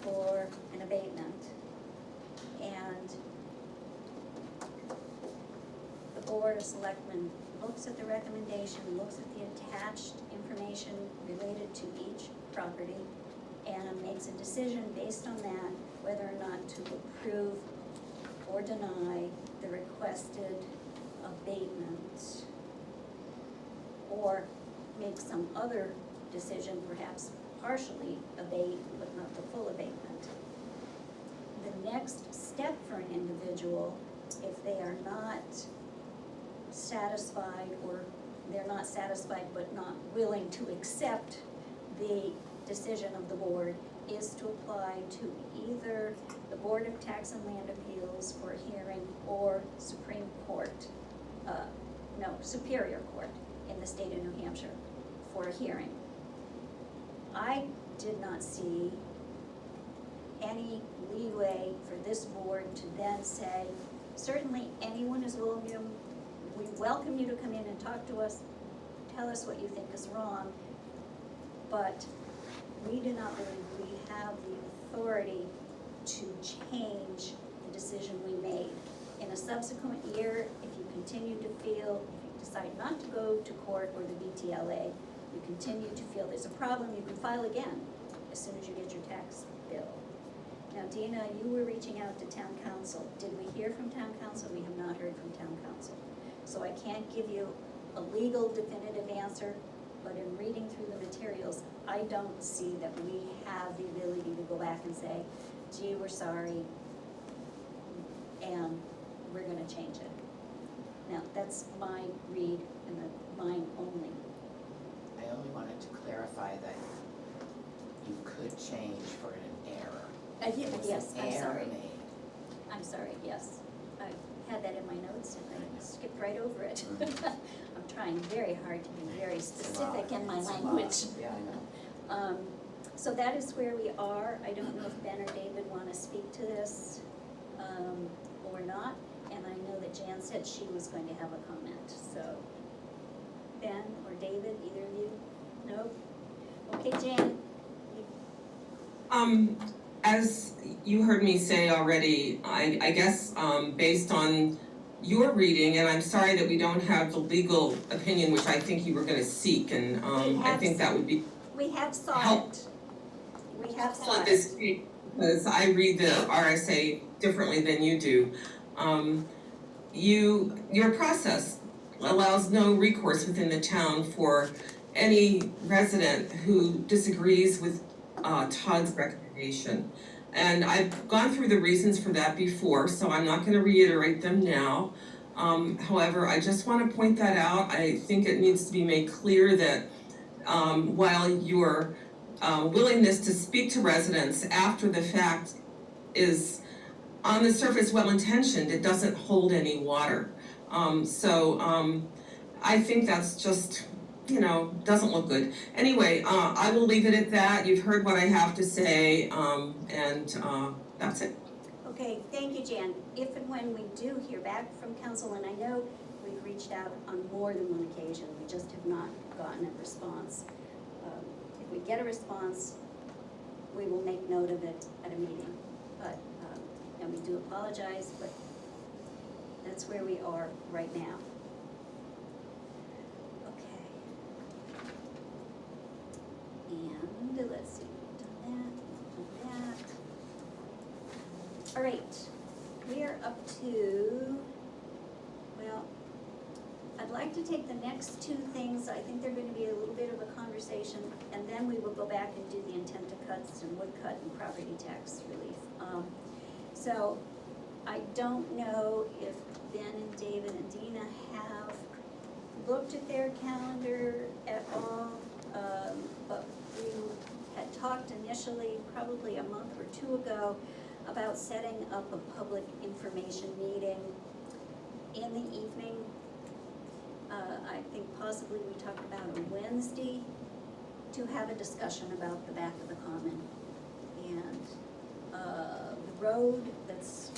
for an abatement. And the Board of Selectmen looks at the recommendation, looks at the attached information related to each property, and makes a decision based on that, whether or not to approve or deny the requested abatement, or make some other decision, perhaps partially abate, but not the full abatement. The next step for an individual, if they are not satisfied, or they're not satisfied but not willing to accept the decision of the board, is to apply to either the Board of Tax and Land Appeals for a hearing, or Supreme Court, Superior Court in the state of New Hampshire for a hearing. I did not see any leeway for this board to then say, certainly anyone is welcome, we welcome you to come in and talk to us, tell us what you think is wrong, but we do not believe we have the authority to change the decision we made. In a subsequent year, if you continue to feel, if you decide not to go to court or the BTLA, you continue to feel there's a problem, you can file again as soon as you get your tax bill. Now, Dina, you were reaching out to town council. Did we hear from town council? We have not heard from town council. So I can't give you a legal definitive answer, but in reading through the materials, I don't see that we have the ability to go back and say, gee, we're sorry, and we're gonna change it. Now, that's my read, and mine only. I only wanted to clarify that you could change for an error. Yes, I'm Error sorry. made. I'm sorry, yes. I had that in my notes and I skipped right over it. I'm trying very hard to be very specific in my language. Yeah, I know. So that is where we are. I don't know if Ben or David want to speak to this or not. And I know that Jan said she was going to have a comment. So Ben or David, either of you? No? Okay, Jan. As you heard me say already, I guess, based on your reading, and I'm sorry that we don't have the legal opinion, which I think you were gonna seek, and, I think that would be We have saw help- it. We have helpful saw at it. this case, because I read the RSA differently than you do. Your process allows no recourse within the town for any resident who disagrees with Todd's recommendation. And I've gone through the reasons for that before, so I'm not gonna reiterate them now. However, I just wanna point that out. I think it needs to be made clear that while your willingness to speak to residents after the fact is on the surface well-intentioned, it doesn't hold any water. I think that's just, doesn't look good. Anyway, I will leave it at that. You've heard what I have to say, and that's it. Okay, thank you, Jan. If and when we do hear back from council, and I know we've reached out on more than one occasion, we just have not gotten a response. If we get a response, we will make note of it at a meeting. But, and we do apologize, but That's where we are right now. Okay. And let's see, we've done that. All right, we are up to, well, I'd like to take the next two things, I think they're gonna be a little bit of a conversation, and then we will go back and do the intent to cuts and woodcut and property tax relief. So, I don't know if Ben and David and Dina have looked at their calendar at all, but we had talked initially, probably a month or two ago, about setting up a public information meeting in the evening. I think possibly we talked about a Wednesday to have a discussion about the back of the common and the road that's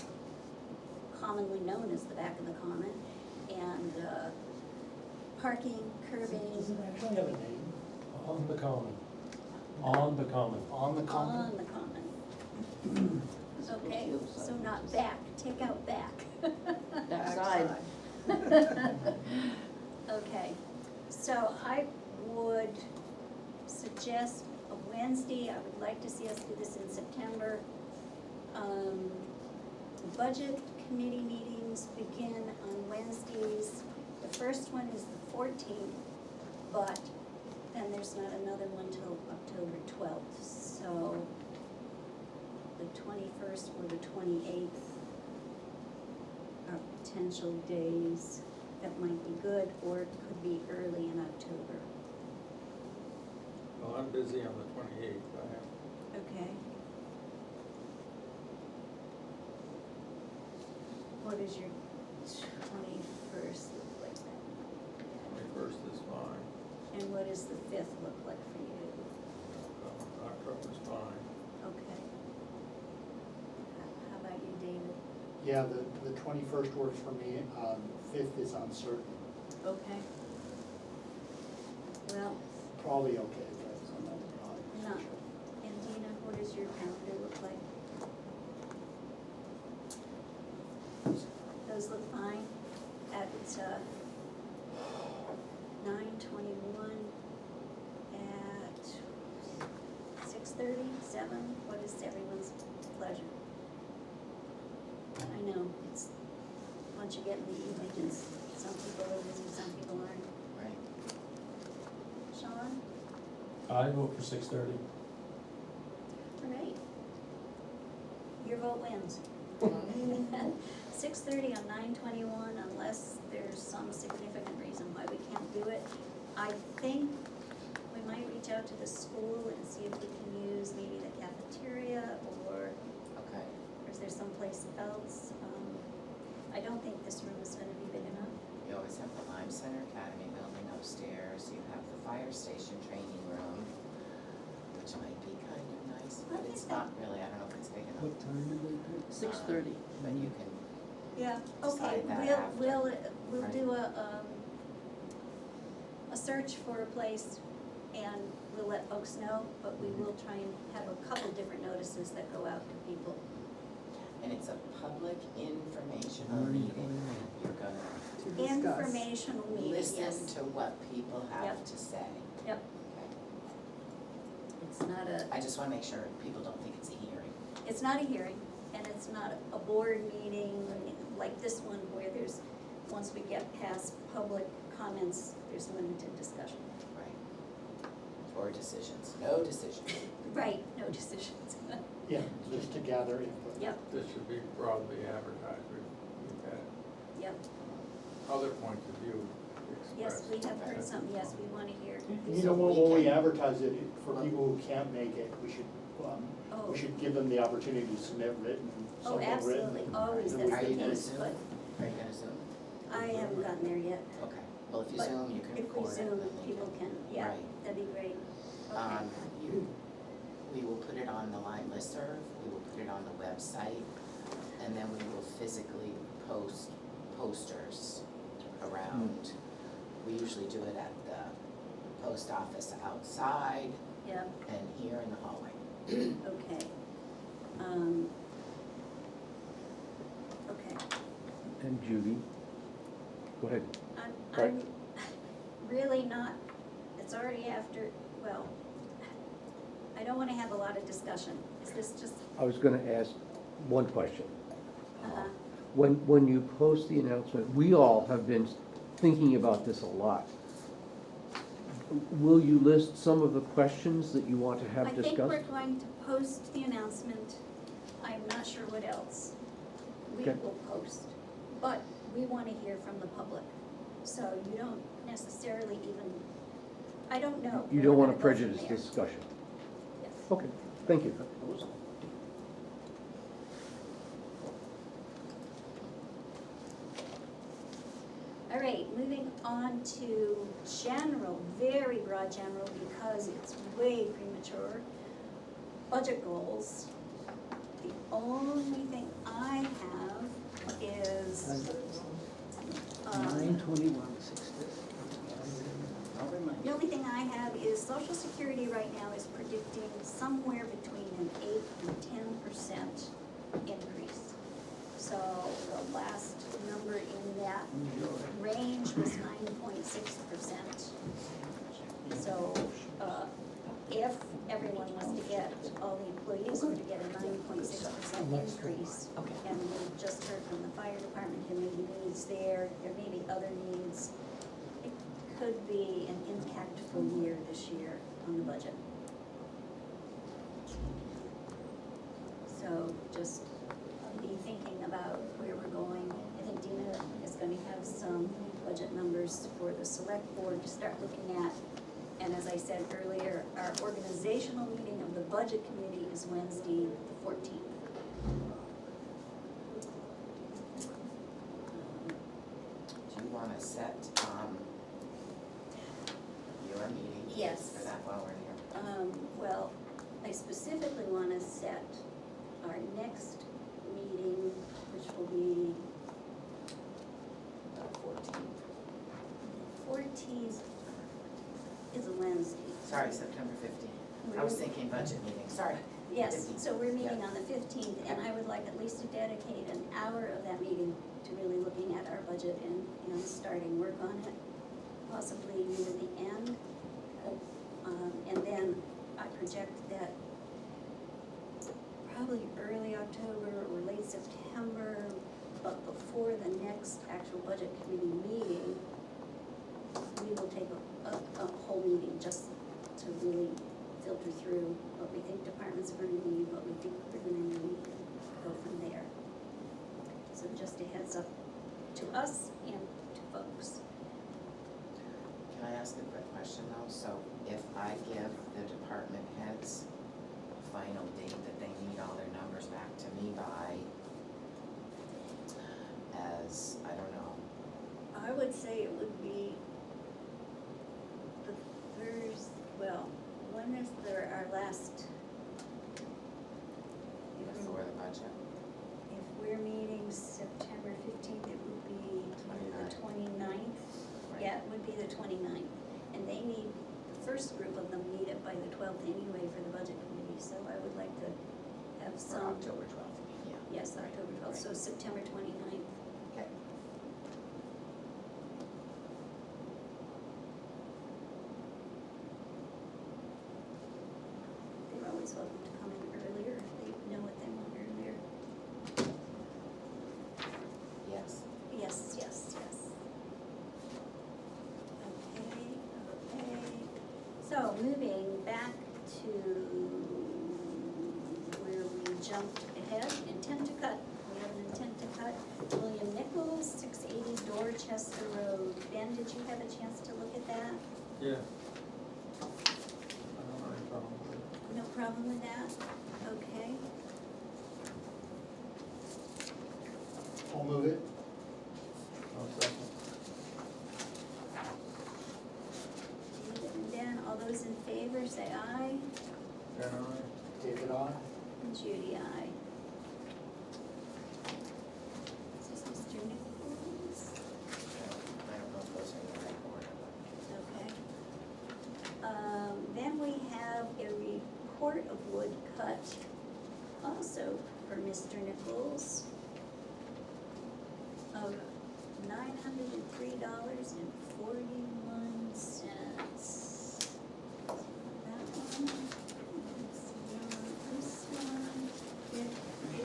commonly known as the back of the common, and parking, curbing. Does it actually have a name? On the common. On the common. On the common? On the common. Okay, so not back, take out back. Backside. Okay, so I would suggest a Wednesday, I would like to see us do this in September. Budget committee meetings begin on Wednesdays. The first one is the 14th, but then there's not another one till October 12th, so the 21st or the 28th are potential days that might be good, or it could be early in October. Well, I'm busy on the 28th, I have. Okay. What is your 21st look like then? 21st is fine. And what does the 5th look like for you? October's fine. Okay. How about you, David? Yeah, the 21st works for me, 5th is uncertain. Okay. Well, Probably okay, but I'm not no. And Dina, what does your calendar look like? Those look fine at 9:21 at 6:30, 7, what is everyone's pleasure? I know, it's, once you get in the evenings, some people are busy, some people aren't. Right. Sean? I vote for 6:30. All right. Your vote wins. 6:30 on 9/21, unless there's some significant reason why we can't do it. I think we might reach out to the school and see if we can use maybe the cafeteria, or Okay. is there someplace else? I don't think this room is gonna be big enough. You always have the Lyme Center Academy building upstairs, you have the fire station training room, which might be kind of nice, but I it's think not really, I don't know if it's big enough. What time did they pick? 6:30. But you can, Yeah, okay, Decide that after. we'll Right. do a search for a place, and we'll let folks know, but we will try and have a couple different notices that go out to people. and it's a public informational meeting. You're gonna To discuss. Informational meeting, listen yes. to what people have Yep. to say. Yep, Okay. it's not a, I just wanna make sure people don't think it's a hearing. it's not a hearing, and it's not a board meeting like this one where there's, once we get past public comments, there's limited discussion. Right. Or decisions, no decisions. Right, no decisions. Yeah, just to gather input. Yep, This should be broadly advertised. We've had yep, other points of view yes, expressed. we have heard some, yes, we wanna hear. You know, when we advertise it, for people who can't make it, we should, Oh. we should give them the opportunity to submit written, Oh, something written. absolutely, always, And that's Are the you gonna case, Zoom? but Are you gonna Zoom? I haven't gotten there yet. Okay, well, if you But Zoom, you can If we record it. Zoom, and then we people can, yeah, Right. that'd be great. Okay, We will put it on the Lyme listserv, we will put it on the website, and then we will physically post posters around. We usually do it at the post office outside yeah, and here in the hallway. okay. Okay, and Judy. Go ahead. I'm really not, it's already after, well, I don't wanna have a lot of discussion. Is this just, I was gonna ask one question. uh, When you post the announcement, we all have been thinking about this a lot. Will you list some of the questions that you want to have I think discussed? we're going to post the announcement. I'm not sure what else we Okay. will post. But we wanna hear from the public. So you don't necessarily even, I don't know. You We're don't want gonna to go from prejudice there. discussion? Yes. Okay, thank you. All right, moving on to general, very broad general, because it's way premature. Budget goals. The only thing I have is, 9/21/60. the only thing I have is Social Security right now is predicting somewhere between an 8 and 10% increase. So the last number in that range was 9.6%. So, if everyone was to get, all the employees were to get a 9.6% increase, and we just heard from the fire department, there may be needs there may be other needs, it could be an impactful year this year on the budget. So just be thinking about where we're going. I think Dina is gonna have some budget numbers for the select board to start looking at. And as I said earlier, our organizational meeting of the budget committee is Wednesday, the 14th. Do you wanna set, your meeting? Yes. For that while we're here? Well, I specifically wanna set our next meeting, which will be 14th is a Wednesday. Sorry, September 15th. I was thinking budget meeting, sorry. Yes, 15th. so we're meeting Yeah. on the 15th, and I would like at least to dedicate an hour of that meeting to really looking at our budget and starting work on it, possibly near the end. And then I project that probably early October or late September, but before the next actual budget committee meeting, we will take a whole meeting just to really filter through what we think departments are gonna need, what we think we're gonna need, and go from there. So just a heads up to us and to folks. Can I ask a quick question though? So if I give the department heads a final date that they need all their numbers back to me by, as, I don't know, I would say it would be the when is our last? before the budget? If we're meeting September 15th, it would be the 29th. Yeah, it would be the 29th. And they need, the first group of them need it by the 12th anyway for the budget committee, so I would like to have Or some. October 12th, yeah. Yes, October 12th, so September 29th. Okay. They're always welcome to come in earlier if they know what they want earlier. Yes. Yes, yes, yes. Okay. So moving back to where we jumped ahead, intent to cut. We have an intent to cut. William Nichols, 680 Dorchester Road. Ben, did you have a chance to look at that? Yeah. No problem with that? Okay. I'll move it. And then all those in favor, say aye. David, aye. And Judy, aye. Is this Mr. Nichols? I don't know if those are in the right order, but. Then we have a report of woodcut, also for Mr. Nichols. of $903.41. That one, it's not this one, it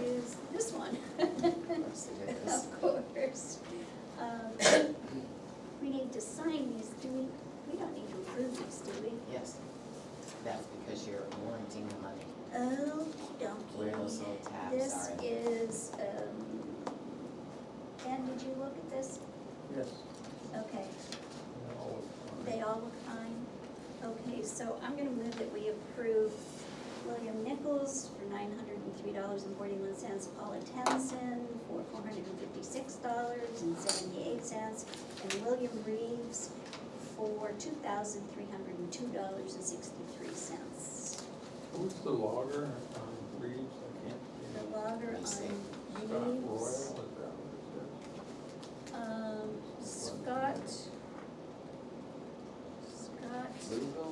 is this one. Yes, it is. Of course. We need to sign these, do we? We don't need to approve these, do we? Yes, that's because you're warranting the money. Oh, donkey. Where those little tabs This are. is, Ben, did you look at this? Yes. Okay, No, they all look fine? Okay, so I'm gonna move that we approve William Nichols for $903.41, Paula Townsend for $456.78, and William Reeves for $2,302.63. who's the logger on Reeves? I can't The see. logger Let me see. on Scott Royal, Reeves, is that what it is? Scott, Lugo?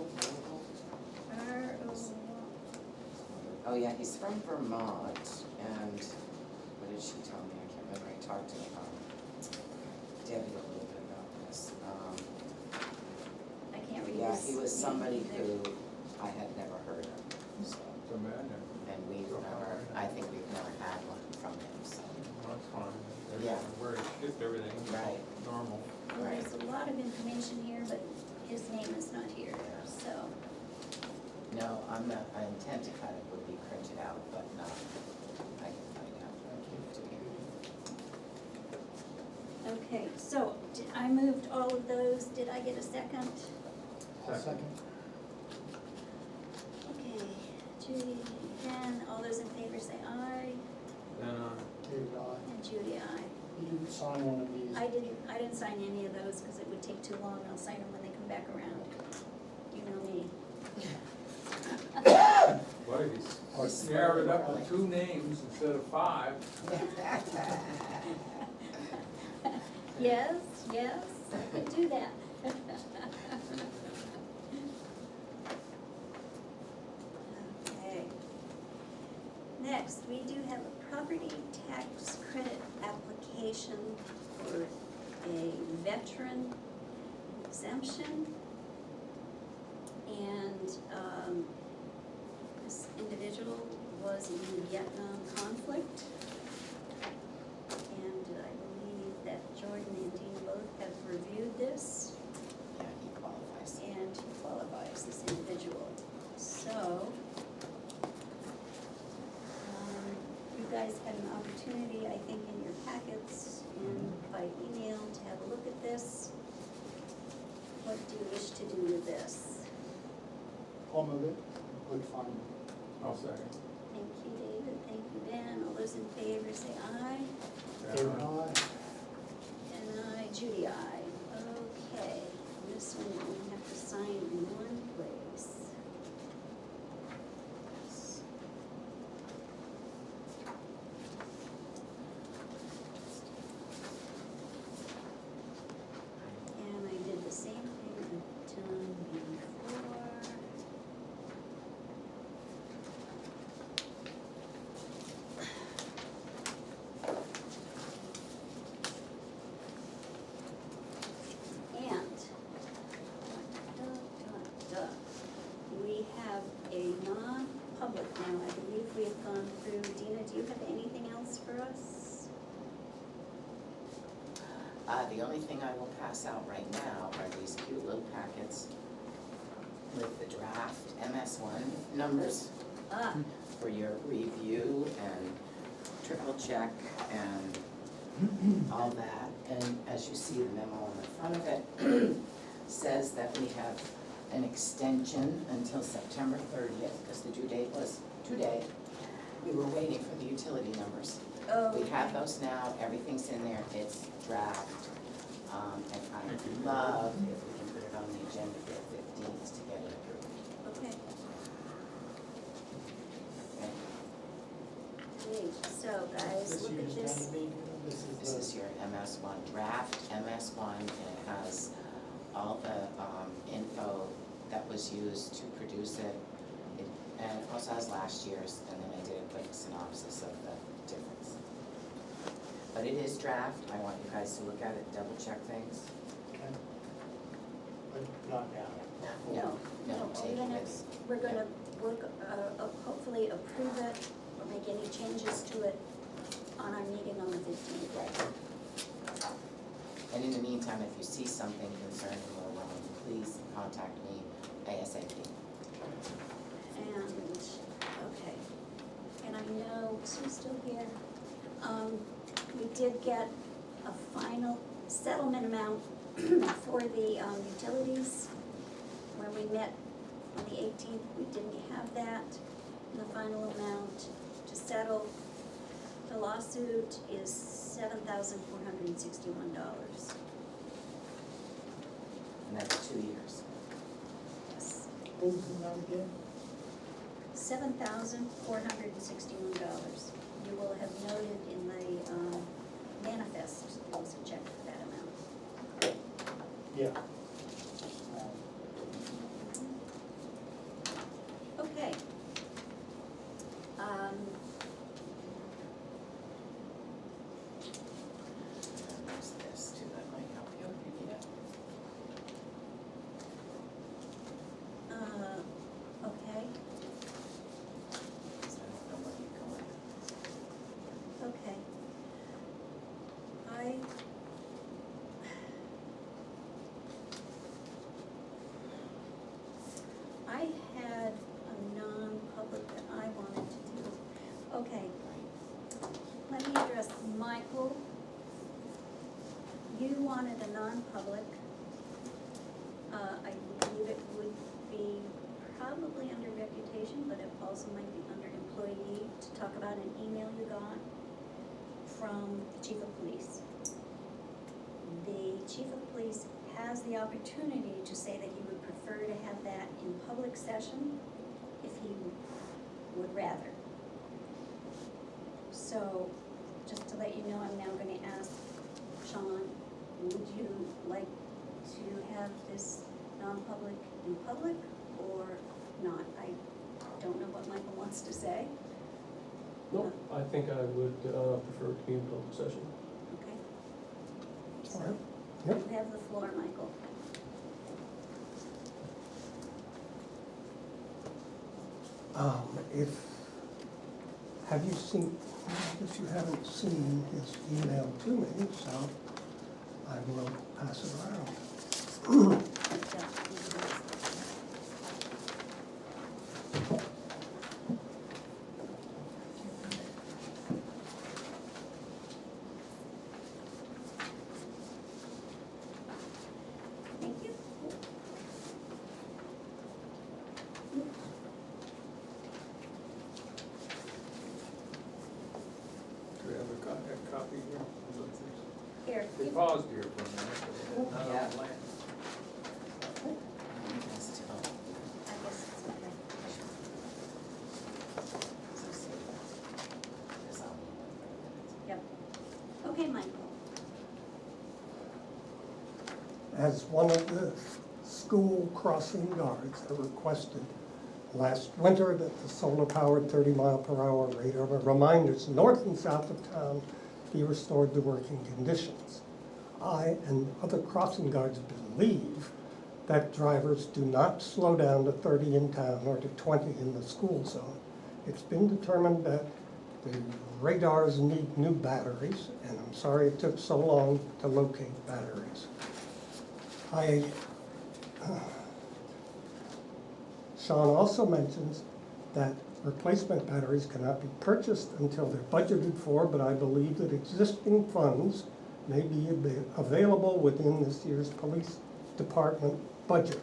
Oh, yeah, he's from Vermont, and what did she tell me? I can't remember. I talked to Debbie a little bit about this. I can't read Yeah, this he was name somebody either. who I had never heard of, so, It's a man, yeah. and we've never, I think we've never had one from him, so. That's fine. Yeah. Where he shipped everything, it's Right. normal. Well, there's a lot of information here, but his name is not here, so. No, I intend to cut it, would be printed out, but not, I can find out, I'll give it to you. Okay, so I moved all of those. Did I get a second? Second. Okay, Judy, Ben, all those in favor say aye, Then, David, aye. and Judy, aye. You didn't sign one of these. I didn't sign any of those because it would take too long. I'll sign them when they come back around. You know me. what if he's narrowed it up to 2 names instead of 5? Yes, yes, I can do that. Okay. Next, we do have a property tax credit application for a veteran exemption. And, this individual was in the Vietnam conflict. And I believe that Jordan and Dean both have reviewed this, Yeah, he qualifies. and he qualifies, this individual. So, you guys had an opportunity, I think, in your packets and by email to have a look at this. What do you wish to do with this? I'll move it. Good fun. I'll second. Thank you, David, thank you, Ben, all those in favor say aye. David, aye. And I, Judy, aye. Okay, this one we have to sign in one place. And I did the same thing I've done before. And, we have a non-public now, I believe we have gone through. Dina, do you have anything else for us? The only thing I will pass out right now are these cute little packets with the draft MS1 numbers Ah, for your review and triple check and all that. And as you see, the memo on the front of it says that we have an extension until September 30th, because the due date was today. We were waiting for the utility numbers. oh. We have those now, everything's in there, it's draft. And I'd love if we can put it on the agenda for the 15th to get it approved. Okay, Okay? great, so guys, This look you at just this. handed me, This this is is your MS1 draft, MS1, and it has all the info that was used to produce it. And it also has last year's, and then I did a quick synopsis of the difference. But it is draft, I want you guys to look at it, double check things. Okay. But not now. No, take Even it. if we're gonna work, hopefully approve it or make any changes to it on our meeting on the 15th. Right. And in the meantime, if you see something concerning or wrong, please contact me ASAP. And, okay, and I know, Sue's still here, we did get a final settlement amount for the utilities. When we met on the 18th, we didn't have that, and the final amount to settle the lawsuit is $7,461. And that's 2 years. Yes. What was the amount again? $7,461. You will have noted in the manifest, there was a check for that amount. Yeah. Okay. And there's this too, that might help you if you need it. Okay, So I don't know where you're going. okay. I had a non-public that I wanted to do. Okay, let me address Michael. You wanted a non-public. I believe it would be probably under reputation, but it also might be under employee, to talk about an email you got from the chief of police. The chief of police has the opportunity to say that he would prefer to have that in public session if he would rather. So, just to let you know, I'm now gonna ask Sean, would you like to have this non-public in public or not? I don't know what Michael wants to say. No, I think I would prefer to be in public session. Okay. All right. So, you have the floor, Michael. Have you seen, I guess you haven't seen his email to me, so I will pass it around. Thank you. Do we have a copy here? Here. They paused here for a minute. Yeah. I guess it's okay. Yep. Okay, Michael. As one of the school crossing guards, I requested last winter that the solar-powered 30-mile-per-hour radar reminders north and south of town be restored to working conditions. I and other crossing guards believe that drivers do not slow down to 30 in town or to 20 in the school zone. It's been determined that the radars need new batteries, and I'm sorry it took so long to locate batteries. Sean also mentions that replacement batteries cannot be purchased until they're budgeted for, but I believe that existing funds may be available within this year's police department budget.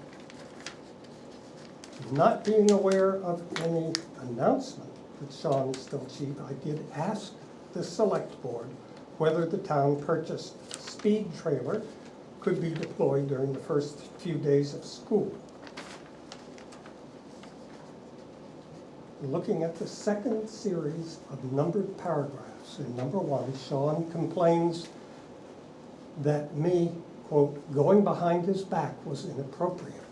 Not being aware of any announcement that Sean is still chief, I did ask the select board whether the town purchased speed trailer could be deployed during the first few days of school. Looking at the second series of numbered paragraphs, in number 1, Sean complains that me, quote, going behind his back was inappropriate.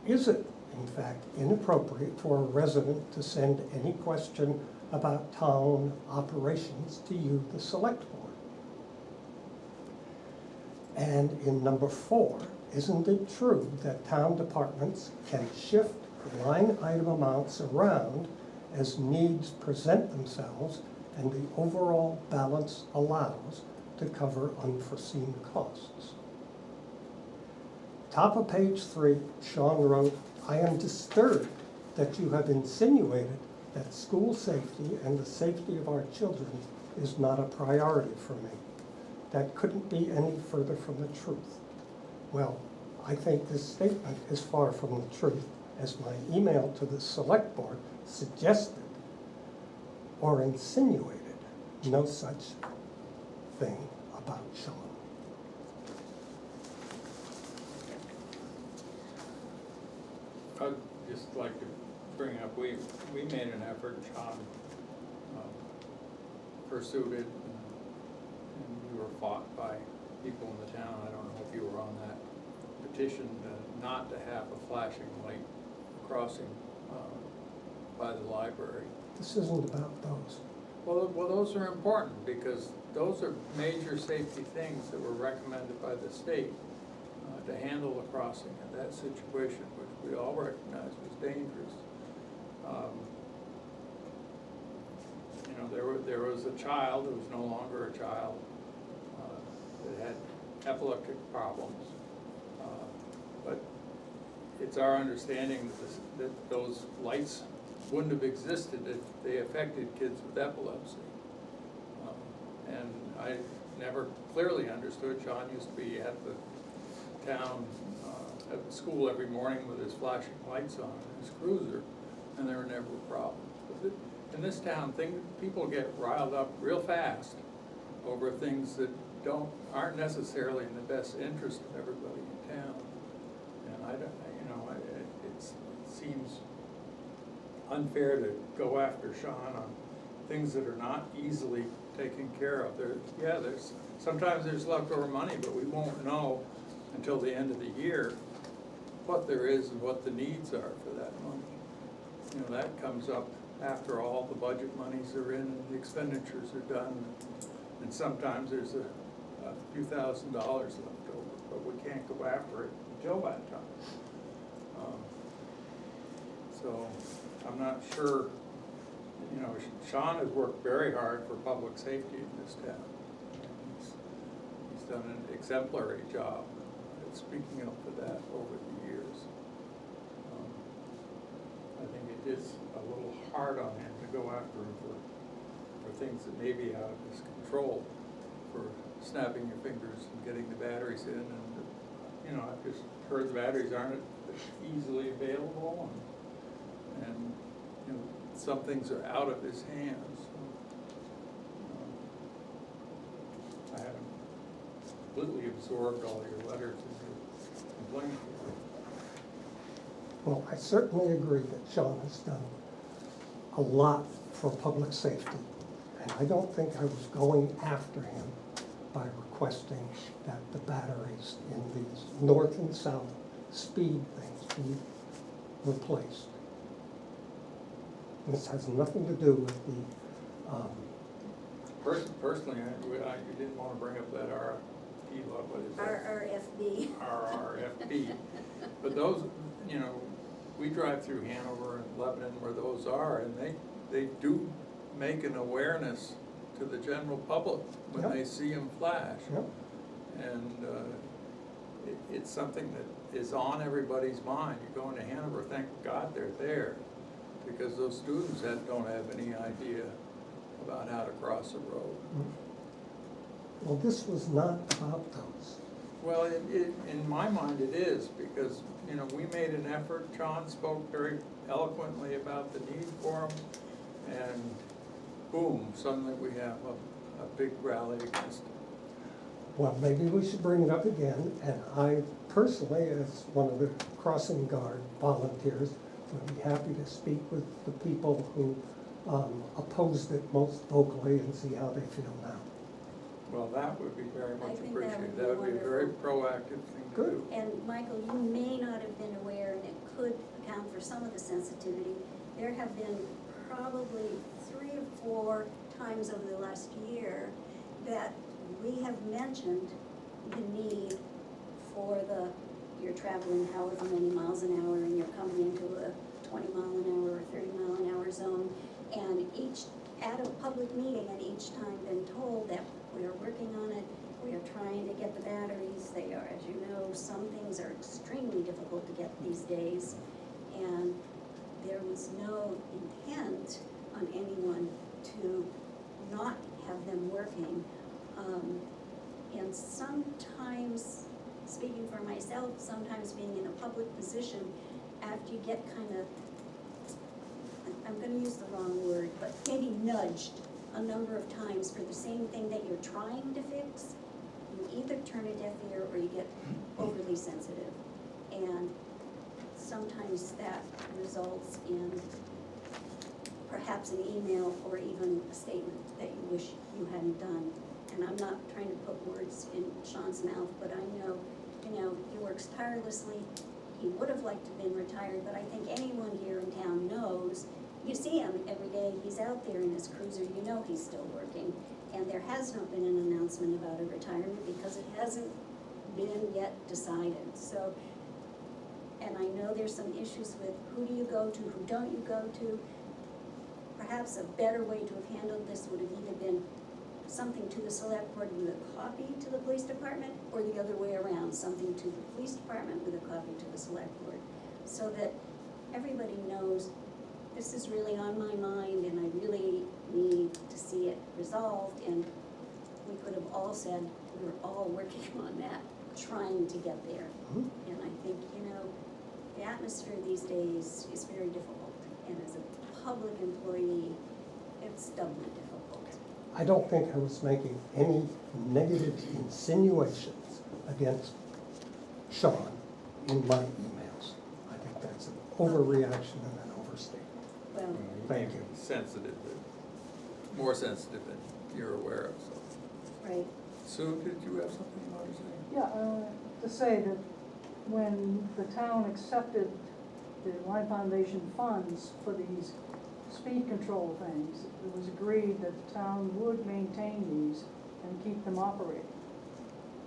Is it, in fact, inappropriate for a resident to send any question about town operations to you, the select board? And in number 4, isn't it true that town departments can shift line item amounts around as needs present themselves and the overall balance allows to cover unforeseen costs? Top of page 3, Sean wrote, "I am disturbed that you have insinuated that school safety and the safety of our children is not a priority for me. That couldn't be any further from the truth." Well, I think this statement is far from the truth, as my email to the select board suggested or insinuated no such thing about Sean. I'd just like to bring up, we made an effort, Sean pursued it, and you were fought by people in the town. I don't know if you were on that petition not to have a flashing light crossing by the library. This isn't about those. Well, those are important, because those are major safety things that were recommended by the state to handle the crossing in that situation, which we all recognize was dangerous. You know, there was a child who was no longer a child that had epileptic problems, but it's our understanding that those lights wouldn't have existed if they affected kids with epilepsy. And I never clearly understood, Sean used to be at the town, at the school every morning with his flashing lights on in his cruiser, and there were never problems. But in this town, people get riled up real fast over things that aren't necessarily in the best interest of everybody in town. And I don't, you know, it seems unfair to go after Sean on things that are not easily taken care of. Sometimes there's leftover money, but we won't know until the end of the year what there is and what the needs are for that money. You know, that comes up after all the budget monies are in and the expenditures are done. And sometimes there's a few $1,000s left over, but we can't go after it until that time. So I'm not sure, you know, Sean has worked very hard for public safety in this town. He's done an exemplary job at speaking up for that over the years. I think it is a little hard on him to go after him for things that may be out of his control, for snapping your fingers and getting the batteries in. And, you know, I've just heard the batteries aren't easily available, and you know, some things are out of his hands. So, I haven't completely absorbed all your letters and your complaints. Well, I certainly agree that Sean has done a lot for public safety. And I don't think I was going after him by requesting that the batteries in these north and south speed things be replaced. This has nothing to do with the, Personally, you didn't want to bring up that RFP, what is that? RRFP. But those, you know, we drive through Hanover and Lebanon where those are, and they do make an awareness to the general public when Yep. they see them flash. Yep. And it's something that is on everybody's mind. You go into Hanover, thank God they're there, because those students don't have any idea about how to cross a road. well, this was not about those. Well, in my mind it is, because, you know, we made an effort. John spoke very eloquently about the need for them, and boom, suddenly we have a big rally against it. Well, maybe we should bring it up again, and I personally, as one of the crossing guard volunteers, would be happy to speak with the people who opposed it most vocally and see how they feel now. Well, that would be very much think that would appreciated. be That would be a very proactive thing to Good. do. And Michael, you may not have been aware, and it could account for some of the sensitivity. There have been probably 3 or 4 times over the last year that we have mentioned the need for you're traveling however many miles an hour and you're coming into a 20 mile an hour or 30 mile an hour zone. And at a public meeting, at each time been told that we are working on it, we are trying to get the batteries. They are, as you know, some things are extremely difficult to get these days. And there was no intent on anyone to not have them working. And sometimes, speaking for myself, sometimes being in a public position, after you get kind of, I'm gonna use the wrong word, but maybe nudged a number of times for the same thing that you're trying to fix, you either turn a deaf ear or you get overly sensitive. And sometimes that results in perhaps an email or even a statement that you wish you hadn't done. And I'm not trying to put words in Sean's mouth, but I know, he works tirelessly. He would have liked to have been retired, but I think anyone here in town knows, you see him every day, he's out there in his cruiser, you know he's still working. And there has not been an announcement about a retirement because it hasn't been yet decided. So, and I know there's some issues with who do you go to, who don't you go to. Perhaps a better way to have handled this would have either been something to the select board with a copy to the police department, or the other way around, something to the police department with a copy to the select board, so that everybody knows this is really on my mind and I really need to see it resolved. And we could have all said, we were all working on that, trying to get there. And I think, the atmosphere these days is very difficult, and as a public employee, it's doubly difficult. I don't think I was making any negative insinuations against Sean in my emails. I think that's an overreaction and an overstatement. Well, Thank you. Sensitive, more sensitive than you're aware of, so. right. Sue, did you have something you wanted to say? Yeah, to say that when the town accepted the Lyme Foundation funds for these speed control things, it was agreed that the town would maintain these and keep them operating.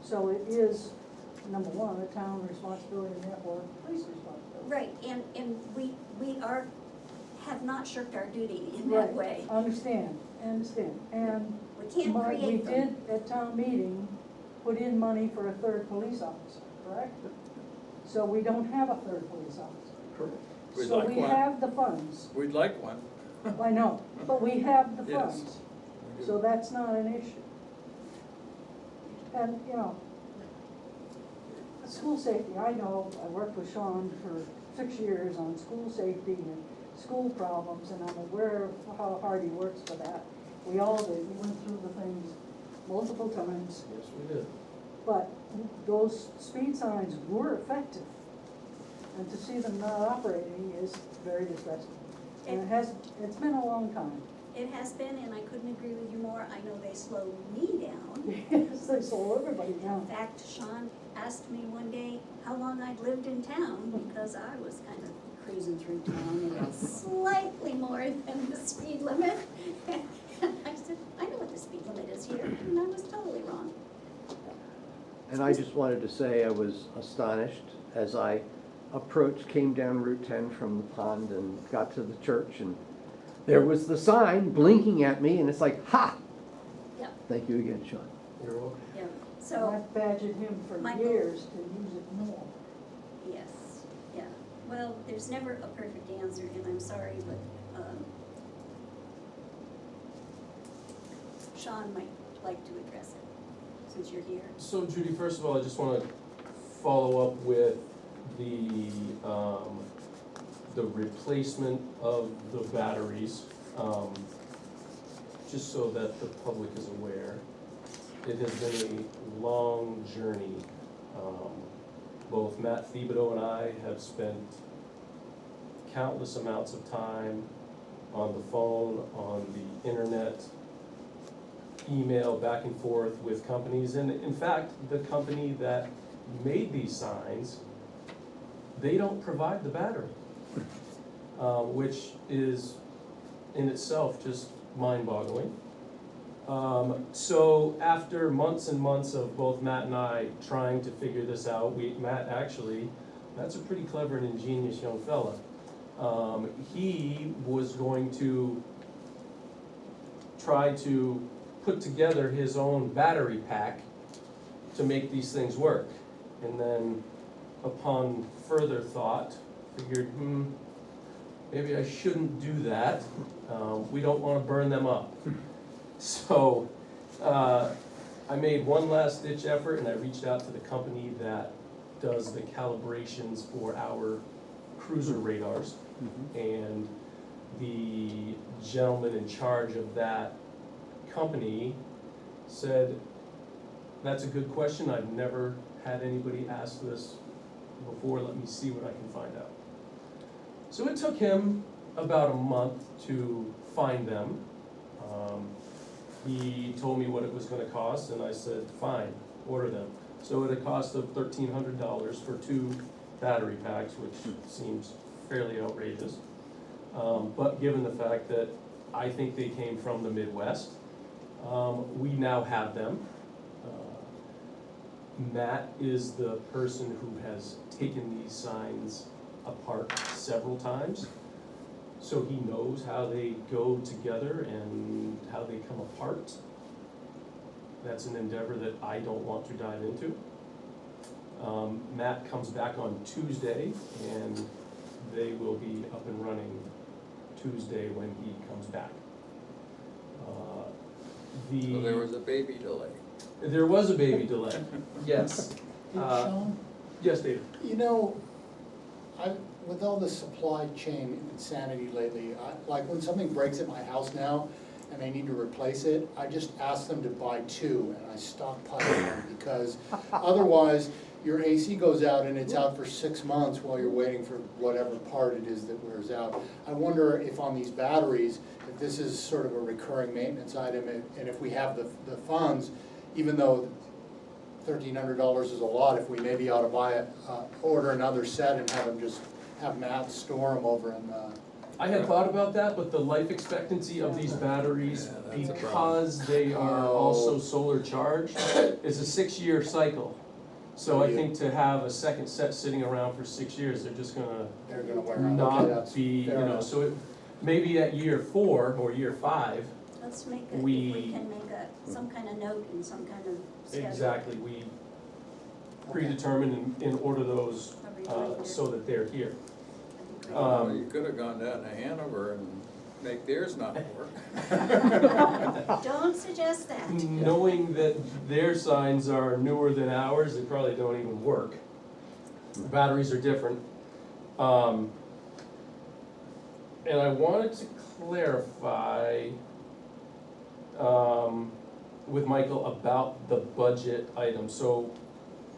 So it is, number one, the town responsibility, and therefore police responsibility. Right, and we have not shirked our duty in that way. I understand. And We can't create them. we did at town meeting put in money for a third police officer, correct? So we don't have a third police officer. Correct. We'd So like we one. have the funds. We'd like one. I know, but we have the Yes, funds, we do. so that's not an issue. And, school safety, I know, I worked with Sean for 6 years on school safety and school problems, and I'm aware of how hard he works for that. We all did, we went through the things multiple times, Yes, we did. but those speed signs were effective. And to see them not operating is very distressing. And it's been a long time. It has been, and I couldn't agree with you more. I know they slowed me down. Yes, they slow everybody In down. fact, Sean asked me one day how long I'd lived in town, because I was kind of cruising through town and it's slightly more than the speed limit. And I said, I know what the speed limit is here, and I was totally wrong. And I just wanted to say I was astonished as I came down Route 10 from the pond and got to the church, and there was the sign blinking at me, and it's like, ha! Yeah, Thank you again, Sean. You're welcome. yeah. So So, I've badgered him for Michael- years to use it more. yes, yeah. Well, there's never a perfect answer, and I'm sorry, but Sean might like to address it, since you're here. So Judy, first of all, I just want to follow up with the replacement of the batteries, just so that the public is aware. It has been a long journey. Both Matt Thibodeau and I have spent countless amounts of time on the phone, on the internet, email back and forth with companies. And in fact, the company that made these signs, they don't provide the battery, which is in itself just mind-boggling. So after months and months of both Matt and I trying to figure this out, Matt's a pretty clever and ingenious young fella. He was going to try to put together his own battery pack to make these things work. And then upon further thought, figured, maybe I shouldn't do that. We don't wanna burn them up. So, I made one last ditch effort and I reached out to the company that does the calibrations for our cruiser radars. And the gentleman in charge of that company said, that's a good question, I've never had anybody ask this before, let me see what I can find out. So it took him about a month to find them. He told me what it was gonna cost, and I said, fine, order them. So at a cost of $1,300 for 2 battery packs, which seems fairly outrageous. But given the fact that I think they came from the Midwest, we now have them. Matt is the person who has taken these signs apart several times. So he knows how they go together and how they come apart. That's an endeavor that I don't want to dive into. Matt comes back on Tuesday, and they will be up and running Tuesday when he comes back. So there was a baby delay. There was a baby delay, yes. Sean, Yes, David? you know, with all the supply chain insanity lately, like when something breaks at my house now and they need to replace it, I just ask them to buy 2 and I stockpile them because otherwise your AC goes out and it's out for 6 months while you're waiting for whatever part it is that wears out. I wonder if on these batteries, if this is sort of a recurring maintenance item and if we have the funds, even though $1,300 is a lot, if we maybe ought to buy it, order another set and have Matt store them over in I had thought about that, but the life expectancy of these batteries, that's a because they are also solar charged, is a 6-year cycle. So I think to have a second set sitting around for 6 years, they're just gonna they're gonna wear out. Okay, not that's be, fair enough. so it, maybe at year 4 or year 5, Let's make it, if We- we can make some kind of note and some kind of schedule. exactly, we predetermine and order those, A reminder. so that they're here. That'd be great. Well, you could have gone down to Hanover and make theirs not work. Don't suggest that. Knowing that their signs are newer than ours, they probably don't even work. The batteries are different. And I wanted to clarify with Michael about the budget item. So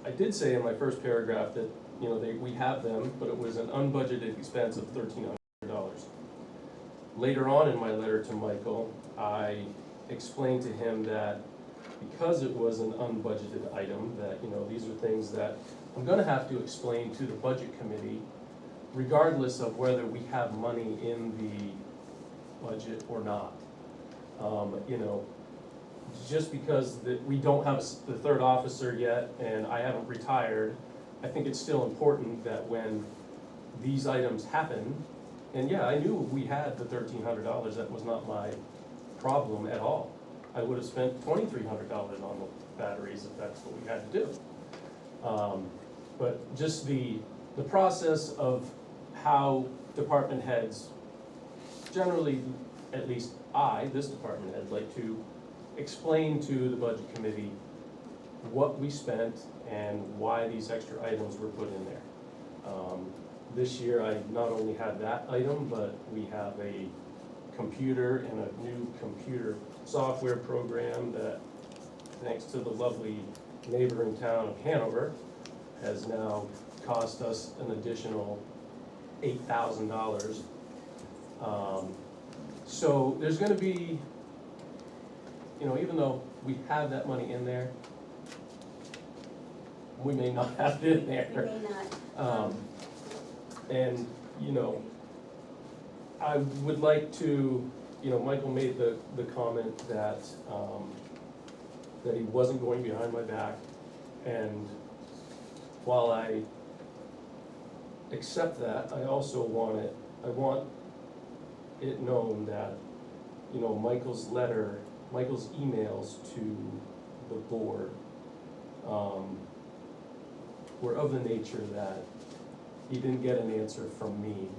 I did say in my first paragraph that, we have them, but it was an unbudgeted expense of $1,300. Later on in my letter to Michael, I explained to him that because it was an unbudgeted item, that, these are things that I'm gonna have to explain to the budget committee, regardless of whether we have money in the budget or not. Just because we don't have the 3rd officer yet, and I haven't retired, I think it's still important that when these items happen, and yeah, I knew we had the $1,300, that was not my problem at all. I would have spent $2,300 on the batteries if that's what we had to do. But just the process of how department heads, generally, at least this department head, like to explain to the budget committee what we spent and why these extra items were put in there. This year, I not only had that item, but we have a computer and a new computer software program that, thanks to the lovely neighboring town of Hanover, has now cost us an additional $8,000. So there's gonna be, even though we have that money in there, we may not have it in there. We may not. And, I would like to Michael made the comment that, that he wasn't going behind my back. And while I accept that, I also want it known that, Michael's emails to the board, were of the nature that he didn't get an answer from me,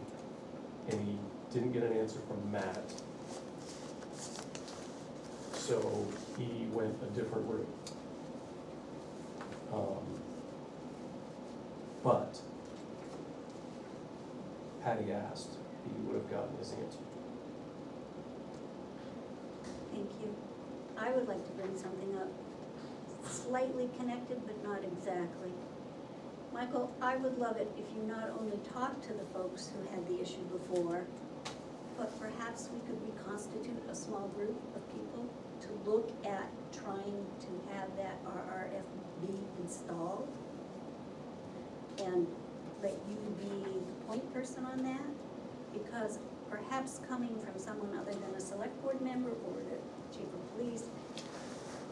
and he didn't get an answer from Matt. So he went a different route. But had he asked, he would have gotten his answer. Thank you. I would like to bring something up, slightly connected, but not exactly. Michael, I would love it if you not only talked to the folks who had the issue before, but perhaps we could reconstitute a small group of people to look at trying to have that RRFB installed. And let you be the point person on that, because perhaps coming from someone other than a select board member or the chief of police,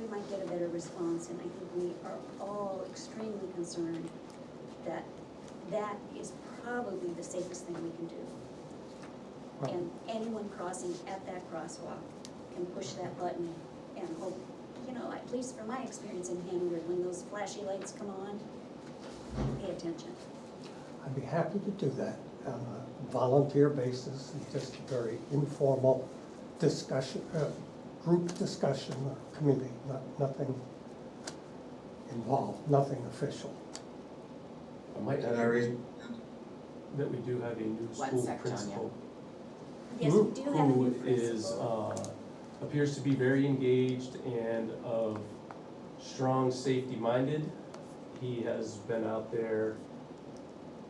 we might get a better response, and I think we are all extremely concerned that that is probably the safest thing we can do. And anyone crossing at that crosswalk can push that button and hope, at least from my experience in Hanover, when those flashy lights come on, pay attention. I'd be happy to do that on a volunteer basis, and just a very informal discussion, group discussion or committee, nothing involved, nothing official. I might add that we do have a new One school sec, Tanya. principal. Yes, we do have a new Who is, principal. appears to be very engaged and of strong safety minded. He has been out there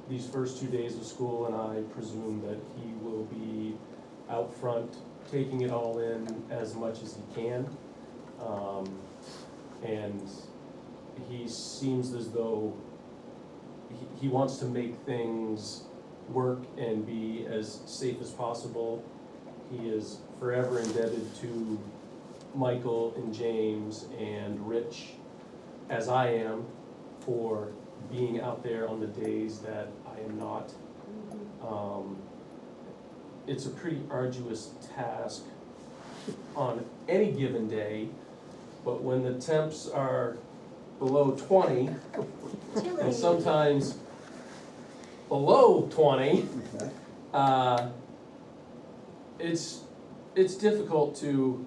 these first 2 days of school, and I presume that he will be out front, taking it all in as much as he can. And he seems as though he wants to make things work and be as safe as possible. He is forever indebted to Michael and James and Rich, as I am, for being out there on the days that I am not. It's a pretty arduous task on any given day, but when the temps are below 20, and sometimes below 20, it's difficult to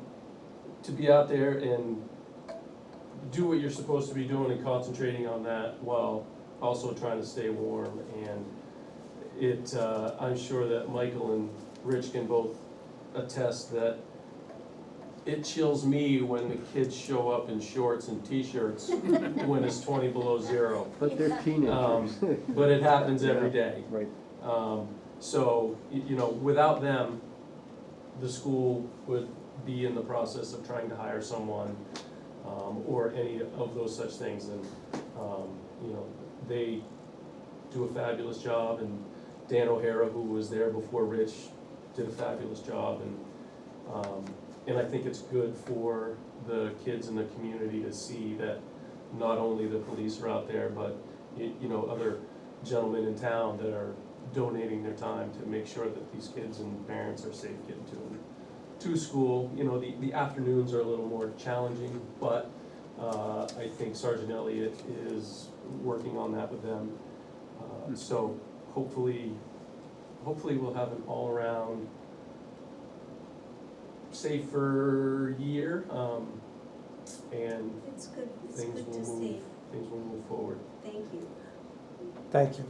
be out there and do what you're supposed to be doing and concentrating on that while also trying to stay warm. And I'm sure that Michael and Rich can both attest that it chills me when the kids show up in shorts and t-shirts when it's 20 below zero. But they're teenagers. But it happens every day. Right. So, without them, the school would be in the process of trying to hire someone, or any of those such things. And, they do a fabulous job, and Dan O'Hara, who was there before Rich, did a fabulous job. And I think it's good for the kids in the community to see that not only the police are out there, but, other gentlemen in town that are donating their time to make sure that these kids and parents are safe getting to school. The afternoons are a little more challenging, but I think Sergeant Elliott is working on that with them. So hopefully we'll have an all-around safer year, and It's good, it's things good will to move, see. things will move forward. Thank you. Thank you.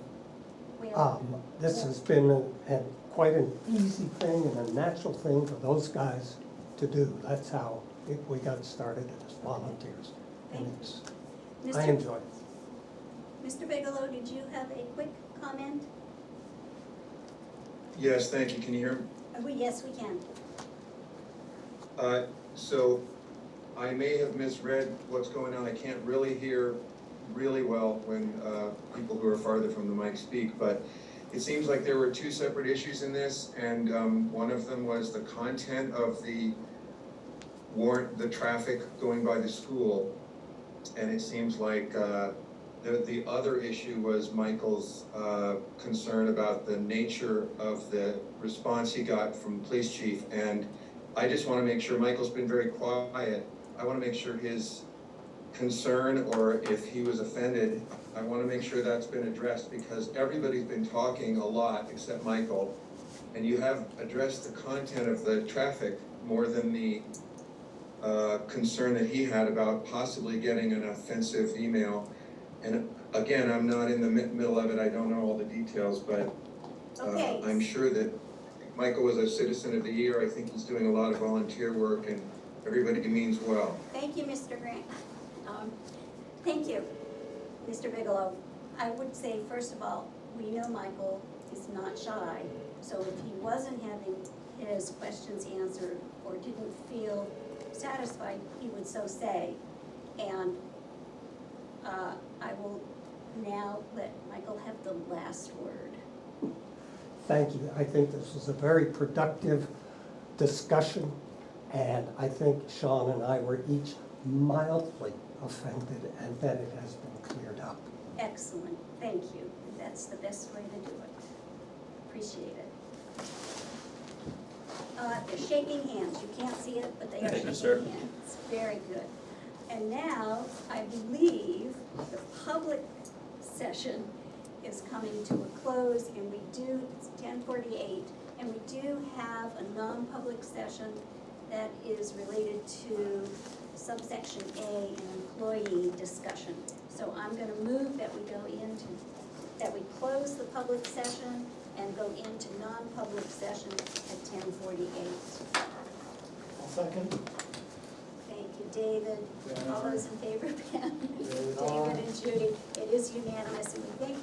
This has been quite an easy thing and a natural thing for those guys to do. That's how we got started as volunteers. And I enjoy it. Mr. Bigelow, did you have a quick comment? Yes, thank you. Can you hear me? Yes, we can. So I may have misread what's going on. I can't really hear really well when people who are farther from the mic speak, but it seems like there were two separate issues in this, and one of them was the content of the warrant, the traffic going by the school. And it seems like the other issue was Michael's concern about the nature of the response he got from the police chief. And I just want to make sure, Michael's been very quiet, I want to make sure his concern, or if he was offended, I want to make sure that's been addressed, because everybody's been talking a lot except Michael. And you have addressed the content of the traffic more than the concern that he had about possibly getting an offensive email. And again, I'm not in the middle of it, I don't know all the details, but Okay. I'm sure that Michael was a Citizen of the Year. I think he's doing a lot of volunteer work, and everybody means well. Thank you, Mr. Grant. Thank you, Mr. Bigelow. I would say, first of all, we know Michael is not shy, so if he wasn't having his questions answered or didn't feel satisfied, he would so say. And I will now let Michael have the last word. Thank you. I think this was a very productive discussion, and I think Sean and I were each mildly offended, and that it has been cleared up. Excellent, thank you. That's the best way to do it. Appreciate it. They're shaking hands. You can't see it, but they are Thank you, shaking sir. hands. Very good. And now, I believe the public session is coming to a close, and we do, it's 10:48, and we do have a non-public session that is related to subsection A, an employee discussion. So I'm gonna move that we close the public session and go into non-public session at 10:48. I'll second. Thank you, David. Yeah. All those in favor, Ben? David, David and Judy. It is unanimous, and we thank